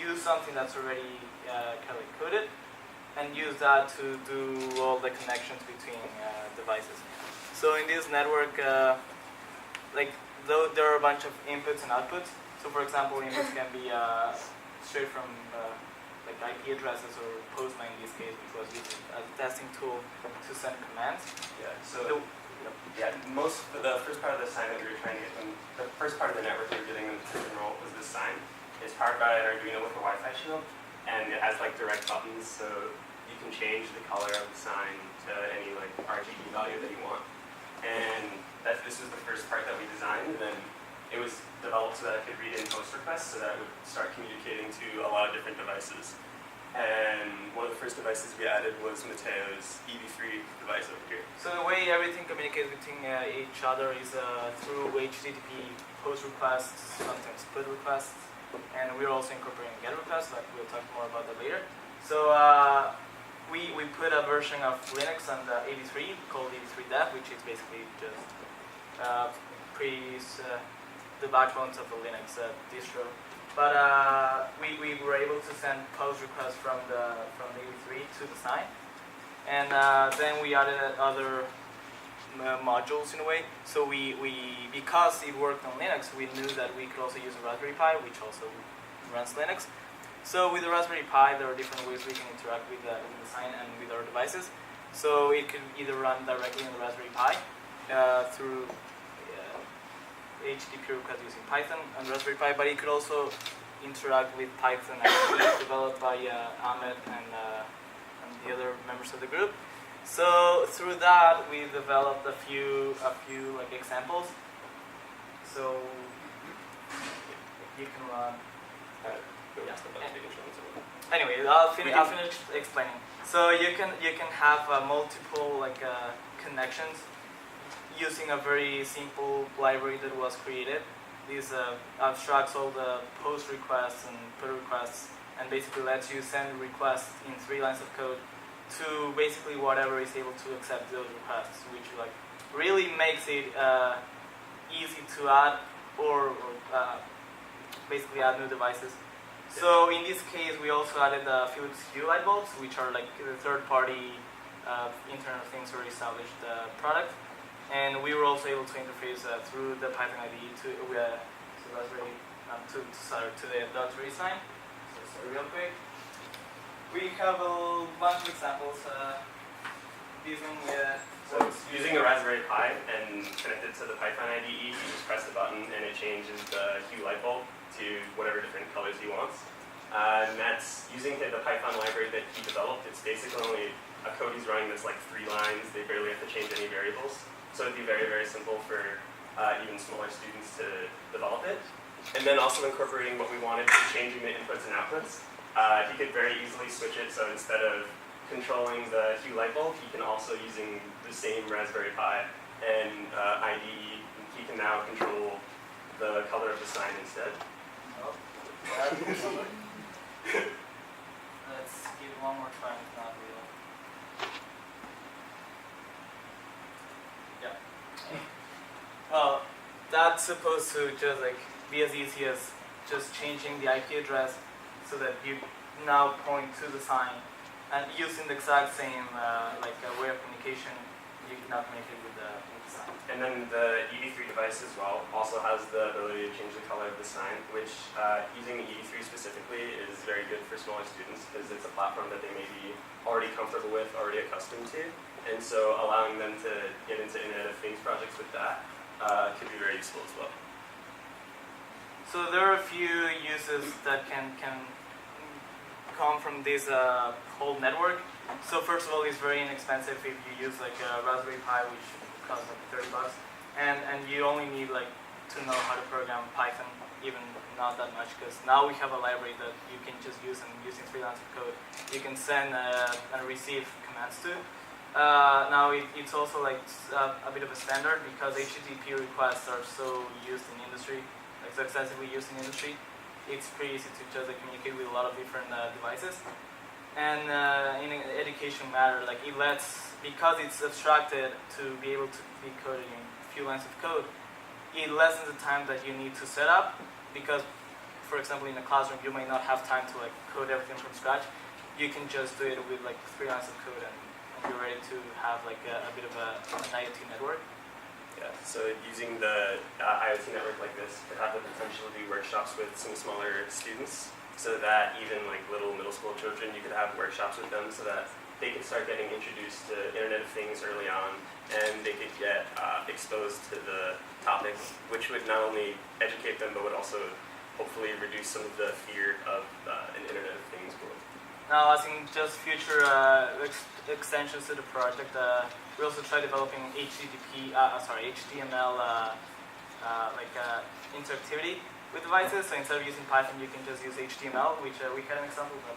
use something that's already kind of coded and use that to do all the connections between devices. So in this network, there are a bunch of inputs and outputs. So for example, inputs can be straight from like IP addresses or Postman in this case, which was used as a testing tool to send commands. Yeah. So the first part of the sign that we were trying to get them, the first part of the network we were getting them to enroll was this sign. It's powered by an Arduino with a Wi-Fi shield, and it has like direct buttons, so you can change the color of the sign to any like RGB value that you want. And this was the first part that we designed, and then it was developed so that it could read in post requests, so that it would start communicating to a lot of different devices. And one of the first devices we added was Mateo's EV3 device over here. So the way everything communicates between each other is through HTTP post requests, sometimes split requests, and we're also incorporating get requests, like we'll talk more about that later. So we put a version of Linux on the 83 called 83 dev, which is basically just the backbones of the Linux distro. But we were able to send post requests from the 83 to the sign, and then we added other modules in a way. So because it worked on Linux, we knew that we could also use a Raspberry Pi, which also runs Linux. So with the Raspberry Pi, there are different ways we can interact with the sign and with our devices. So it could either run directly on the Raspberry Pi through HTTP request using Python on Raspberry Pi, but it could also interact with Python developed by Ahmed and the other members of the group. So through that, we developed a few like examples. So you can run. Anyway, I'll finish explaining. So you can have multiple connections using a very simple library that was created. This abstracts all the post requests and put requests, and basically lets you send requests in 3 lines of code to basically whatever is able to accept those requests, which really makes it easy to add or basically add new devices. So in this case, we also added Philips Hue light bulbs, which are like the third-party Internet of Things already established product. And we were also able to interface through the Python IDE to Raspberry to the Raspberry sign. So real quick, we have a bunch of examples. This one so using the Raspberry Pi and connected to the Python IDE, you just press the button and it changes the hue light bulb to whatever different colors he wants. And that's using the Python library that he developed. It's basically only a code he's running that's like 3 lines. They barely have to change any variables. So it'd be very, very simple for even smaller students to develop it. And then also incorporating what we wanted to changing the inputs and outputs. He could very easily switch it, so instead of controlling the hue light bulb, he can also, using the same Raspberry Pi and IDE, he can now control the color of the sign instead. Oh, let's give one more try, it's not real. not supposed to just like be as easy as just changing the IP address so that you now point to the sign and using the exact same way of communication. You cannot communicate with the sign. And then the EV3 device as well also has the ability to change the color of the sign, which using the EV3 specifically is very good for smaller students because it's a platform that they may be already comfortable with, already accustomed to. And so allowing them to get into Internet of Things projects with that could be very useful as well. So there are a few uses that can come from this whole network. So first of all, it's very inexpensive if you use like a Raspberry Pi, which costs like $30, and you only need like to know how to program Python, even not that much, because now we have a library that you can just use, and using 3 lines of code, you can send and receive commands to. Now it's also like a bit of a standard because HTTP requests are so used in industry, like so extensively used in industry. It's pretty easy to just communicate with a lot of different devices. And in an education matter, like it lets, because it's abstracted to be able to be coded in a few lines of code, it lessens the time that you need to set up, because, for example, in a classroom, you may not have time to like code everything from scratch. You can just do it with like 3 lines of code and you're ready to have like a bit of an IoT network. Yeah, so using the IoT network like this could have the potential to do workshops with some smaller students, so that even like little middle school children, you could have workshops with them so that they could start getting introduced to Internet of Things early on, and they could get exposed to the topic, which would not only educate them, but would also hopefully reduce some of the fear of an Internet of Things world. Now, I think just future extensions to the project, we also try developing HTML interactivity with devices. So instead of using Python, you can just use HTML, which we had an example, but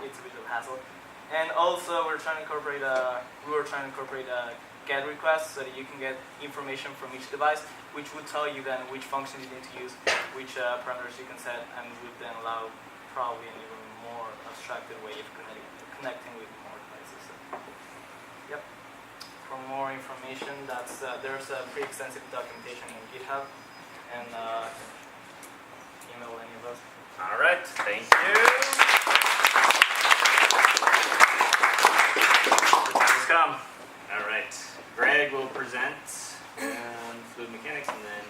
it's a bit of a hassle. And also, we were trying to incorporate GET requests so that you can get information from each device, which would tell you then which functions you need to use, which parameters you can set, and would then allow probably an even more abstracted way of connecting with more devices. So, yep. For more information, there's a pretty extensive documentation on GitHub, and email any of us. All right, thank you. The time has come. All right, Greg will present fluid mechanics, and then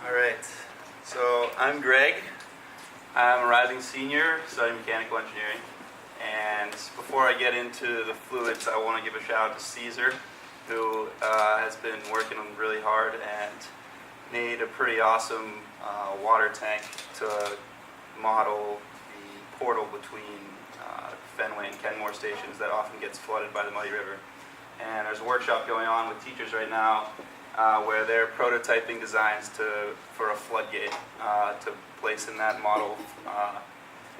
All right, so I'm Greg. I'm a rising senior studying mechanical engineering. And before I get into the fluids, I want to give a shout out to Caesar, who has been working really hard and made a pretty awesome water tank to model the portal between Fenway and Kenmore stations that often gets flooded by the Muddy River. And there's a workshop going on with teachers right now where they're prototyping designs for a floodgate to place in that model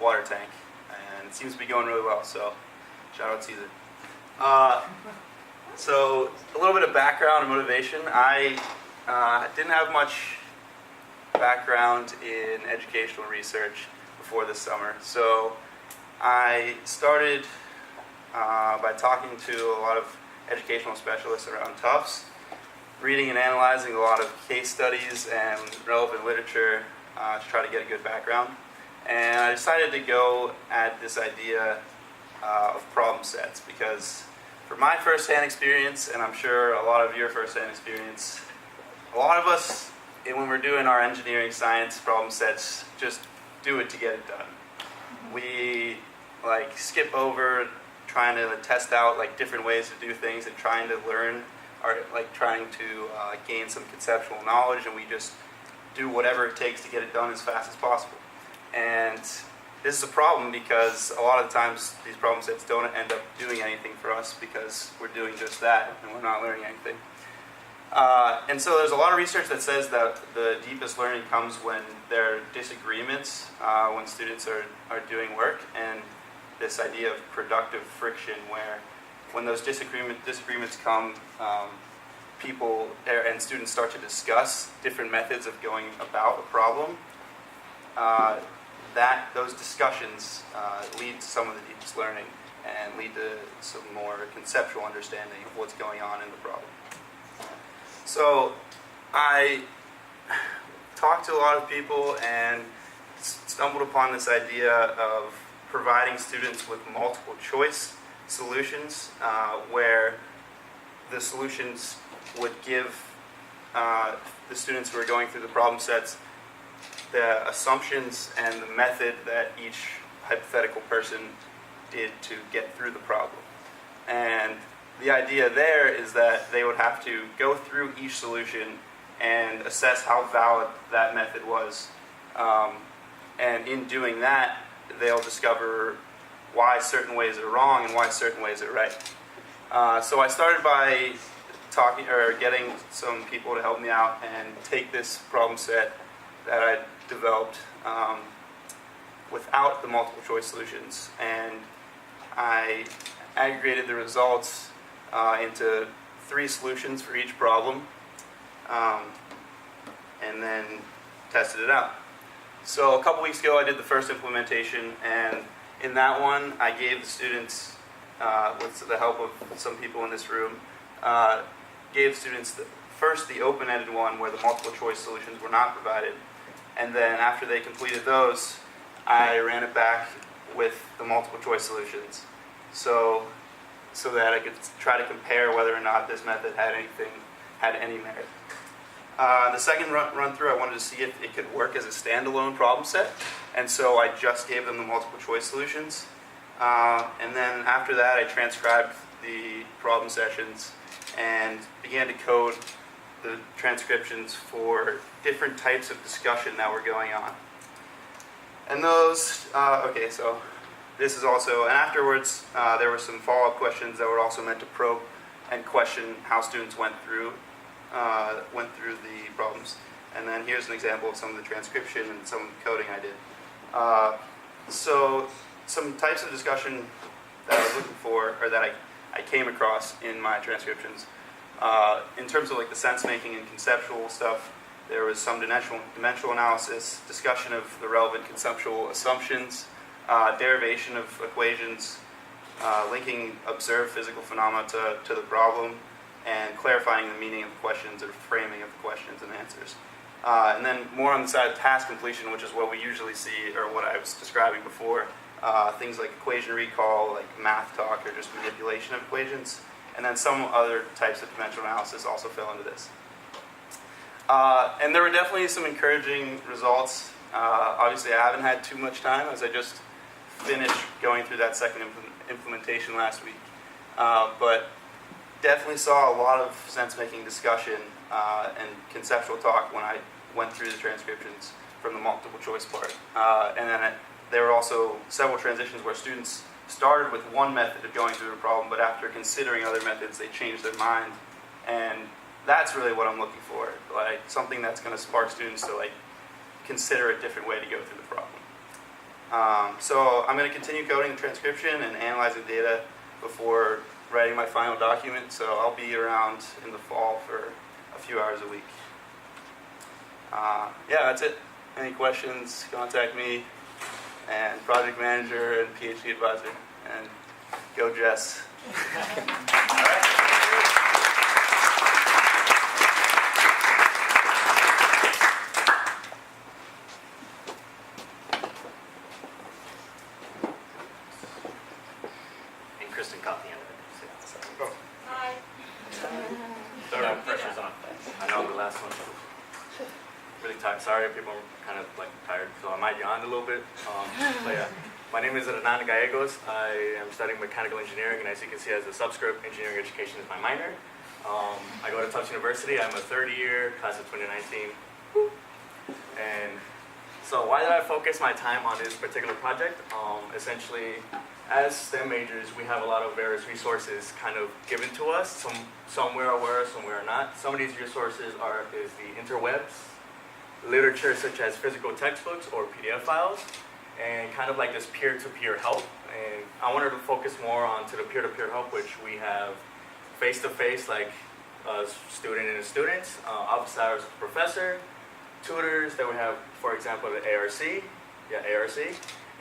water tank. And it seems to be going really well, so shout out Caesar. So a little bit of background and motivation. I didn't have much background in educational research before this summer, so I started by talking to a lot of educational specialists around Tufts, reading and analyzing a lot of case studies and relevant literature to try to get a good background. And I decided to go at this idea of problem sets because from my first-hand experience, and I'm sure a lot of your first-hand experience, a lot of us, when we're doing our engineering science problem sets, just do it to get it done. We skip over trying to test out different ways to do things and trying to learn, or trying to gain some conceptual knowledge, and we just do whatever it takes to get it done as fast as possible. And this is a problem because a lot of the times these problem sets don't end up doing anything for us because we're doing just that and we're not learning anything. And so there's a lot of research that says that the deepest learning comes when there are disagreements, when students are doing work, and this idea of productive friction where when those disagreements come, people and students start to discuss different methods of going about a problem. those discussions lead to some of the deepest learning and lead to some more conceptual understanding of what's going on in the problem. So I talked to a lot of people and stumbled upon this idea of providing students with multiple choice solutions where the solutions would give the students who are going through the problem sets the assumptions and the method that each hypothetical person did to get through the problem. And the idea there is that they would have to go through each solution and assess how valid that method was. And in doing that, they'll discover why certain ways are wrong and why certain ways are right. So I started by getting some people to help me out and take this problem set that I developed without the multiple choice solutions, and I aggregated the results into 3 solutions for each problem, and then tested it out. So a couple weeks ago I did the first implementation, and in that one I gave the students, with the help of some people in this room, gave students first the open-ended one where the multiple choice solutions were not provided, and then after they completed those, I ran it back with the multiple choice solutions, so that I could try to compare whether or not this method had any merit. The second run through, I wanted to see if it could work as a standalone problem set, and so I just gave them the multiple choice solutions. And then after that, I transcribed the problem sessions and began to code the transcriptions for different types of discussion that were going on. And those, okay, so this is also, and afterwards there were some follow-up questions that were also meant to probe and question how students went through the problems. And then here's an example of some of the transcription and some of the coding I did. So some types of discussion that I was looking for, or that I came across in my transcriptions. In terms of like the sense making and conceptual stuff, there was some dimensional analysis, discussion of the relevant conceptual assumptions, derivation of equations, linking observed physical phenomena to the problem, and clarifying the meaning of the questions or framing of the questions and answers. And then more on the side of task completion, which is what we usually see, or what I was describing before, things like equation recall, like math talk, or just manipulation of equations. And then some other types of dimensional analysis also fell into this. And there were definitely some encouraging results. Obviously, I haven't had too much time, as I just finished going through that second implementation last week. But definitely saw a lot of sense-making discussion and conceptual talk when I went through the transcriptions from the multiple choice part. And then there were also several transitions where students started with one method of going through the problem, but after considering other methods, they changed their mind. And that's really what I'm looking for, like something that's going to spark students to like consider a different way to go through the problem. So I'm going to continue coding the transcription and analyzing data before writing my final document, so I'll be around in the fall for a few hours a week. Yeah, that's it. Any questions, contact me, and project manager and PhD advisor, and go Jess. All right. And Kristen caught the end of it. Oh. Hi. No pressure's on. I know the last one. Really tired. Sorry, people are kind of like tired, so I might yawn a little bit. But yeah, my name is Gallegos. I am studying mechanical engineering, and as you can see, as a subscript, engineering education is my minor. I go to Tufts University. I'm a third year, class of 2019. And so why did I focus my time on this particular project? Essentially, as STEM majors, we have a lot of various resources kind of given to us. Some we're aware of, some we're not. Some of these resources is the interwebs, literature such as physical textbooks or PDF files, and kind of like this peer-to-peer help. And I wanted to focus more on to the peer-to-peer help, which we have face-to-face, like a student and a student, office hours with the professor, tutors that we have, for example, the ARC, ARC,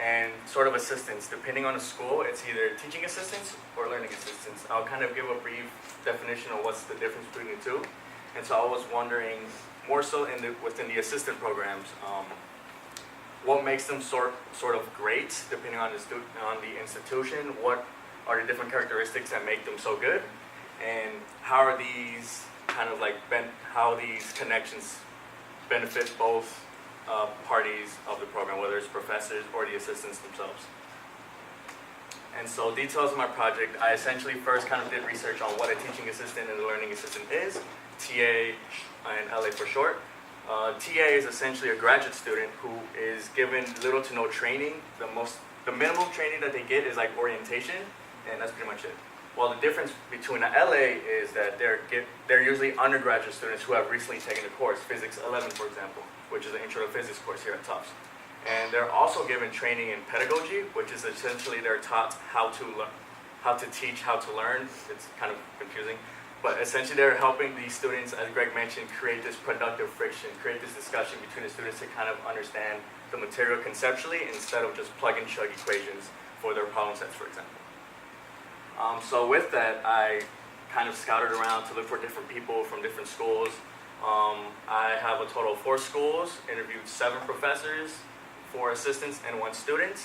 and sort of assistants. Depending on the school, it's either teaching assistants or learning assistants. I'll kind of give a brief definition of what's the difference between the two. And so I was wondering, more so within the assistant programs, what makes them sort of great, depending on the institution. What are the different characteristics that make them so good, and how are these kind of like how these connections benefit both parties of the program, whether it's professors or the assistants themselves. And so details of my project, I essentially first kind of did research on what a teaching assistant and a learning assistant is, TA and LA for short. TA is essentially a graduate student who is given little to no training. The minimum training that they get is like orientation, and that's pretty much it. Well, the difference between the LA is that they're usually undergraduate students who have recently taken a course, Physics 11, for example, which is an intro to physics course here at Tufts. And they're also given training in pedagogy, which is essentially they're taught how to teach, how to learn. It's kind of confusing. But essentially they're helping these students, as Greg mentioned, create this productive friction, create this discussion between the students to kind of understand the material conceptually instead of just plug and chug equations for their problem sets, for example. So with that, I kind of scouted around to look for different people from different schools. I have a total of 4 schools, interviewed 7 professors, 4 assistants, and 1 student.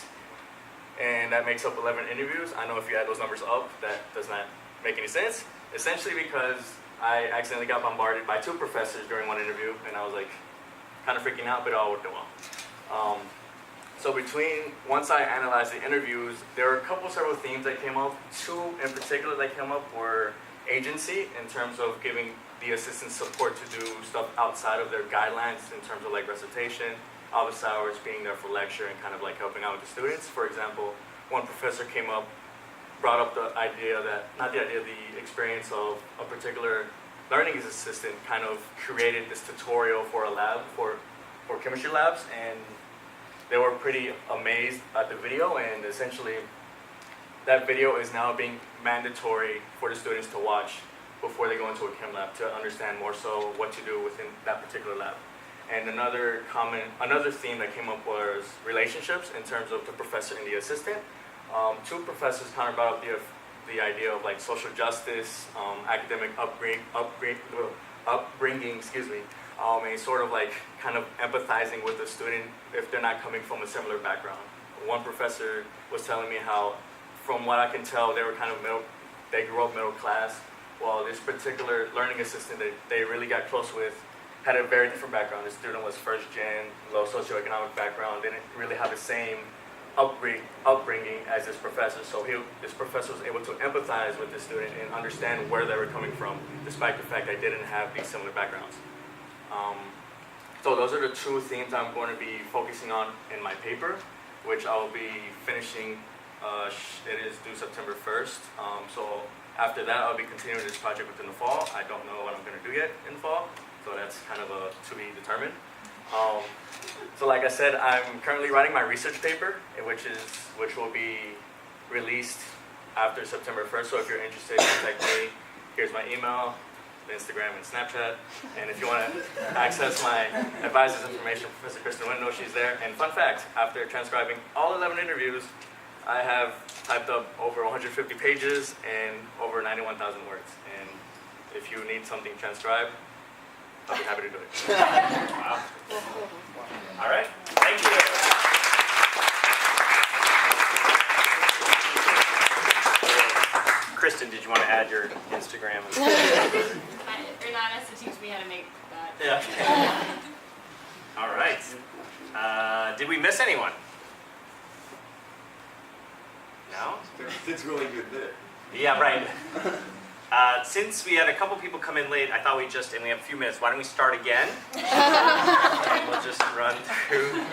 And that makes up 11 interviews. I know if you add those numbers up, that does not make any sense. Essentially because I accidentally got bombarded by 2 professors during one interview, and I was like kind of freaking out, but it all worked well. So once I analyzed the interviews, there were several themes that came up. 2 in particular that came up were agency, in terms of giving the assistants support to do stuff outside of their guidelines, in terms of like recitation, office hours, being there for lecture, and kind of like helping out with the students. For example, one professor brought up the experience of a particular learning assistant kind of created this tutorial for a lab, for chemistry labs, and they were pretty amazed at the video, and essentially that video is now being mandatory for the students to watch before they go into a chem lab to understand more so what to do within that particular lab. And another theme that came up was relationships in terms of the professor and the assistant. 2 professors kind of brought up the idea of like social justice, academic upbringing, and sort of like kind of empathizing with the student if they're not coming from a similar background. One professor was telling me how, from what I can tell, they grew up middle class, while this particular learning assistant that they really got close with had a very different background. The student was first gen, low socioeconomic background, didn't really have the same upbringing as this professor. So this professor was able to empathize with the student and understand where they were coming from, despite the fact they didn't have these similar backgrounds. So those are the 2 themes I'm going to be focusing on in my paper, which I will be finishing. It is due September 1st. So after that, I'll be continuing this project within the fall. I don't know what I'm going to do yet in the fall, so that's kind of to be determined. So like I said, I'm currently writing my research paper, which will be released after September 1st. So if you're interested, contact me. Here's my email, Instagram, and Snapchat. And if you want to access my advisor's information, Professor Kristen Window, she's there. And fun fact, after transcribing all 11 interviews, I have typed up over 150 pages and over 91,000 words. And if you need something transcribed, I'll be happy to do it. Wow. All right. Thank you. Kristen, did you want to add your Instagram? Renata has to teach me how to make that. Yeah. All right. Did we miss anyone? No? It's really good there. Yeah, right. Since we had a couple people come in late, I thought and we have a few minutes, why don't we start again? And we'll just run through.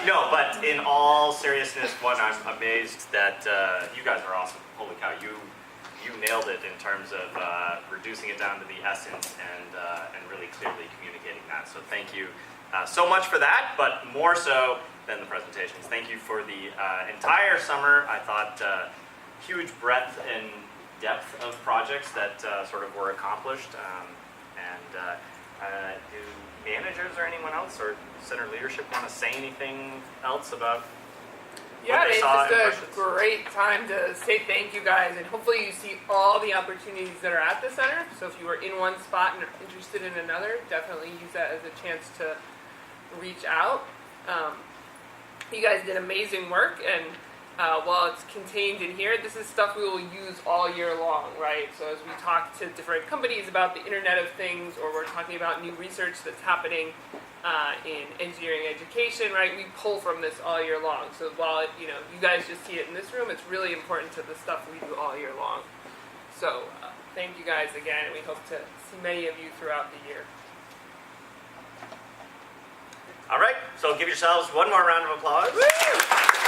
No, but in all seriousness, I'm amazed that you guys are awesome. Holy cow, you nailed it in terms of reducing it down to the essence and really clearly communicating that. So thank you so much for that, but more so than the presentations. Thank you for the entire summer. I thought huge breadth and depth of projects that sort of were accomplished. And Do managers or anyone else or center leadership want to say anything else about Yeah, what they it's saw? just a great time to say thank you guys, and hopefully you see all the opportunities that are at the center. So if you were in one spot and are interested in another, definitely use that as a chance to reach out. You guys did amazing work, and while it's contained in here, this is stuff we will use all year long, right? So as we talk to different companies about the Internet of Things, or we're talking about new research that's happening in engineering education, right? We pull from this all year long. So while it, you guys just see it in this room, it's really important to the stuff we do all year long. So thank you guys again, and we hope to see many of you throughout the year. All right, so give yourselves one more round of applause. Woo!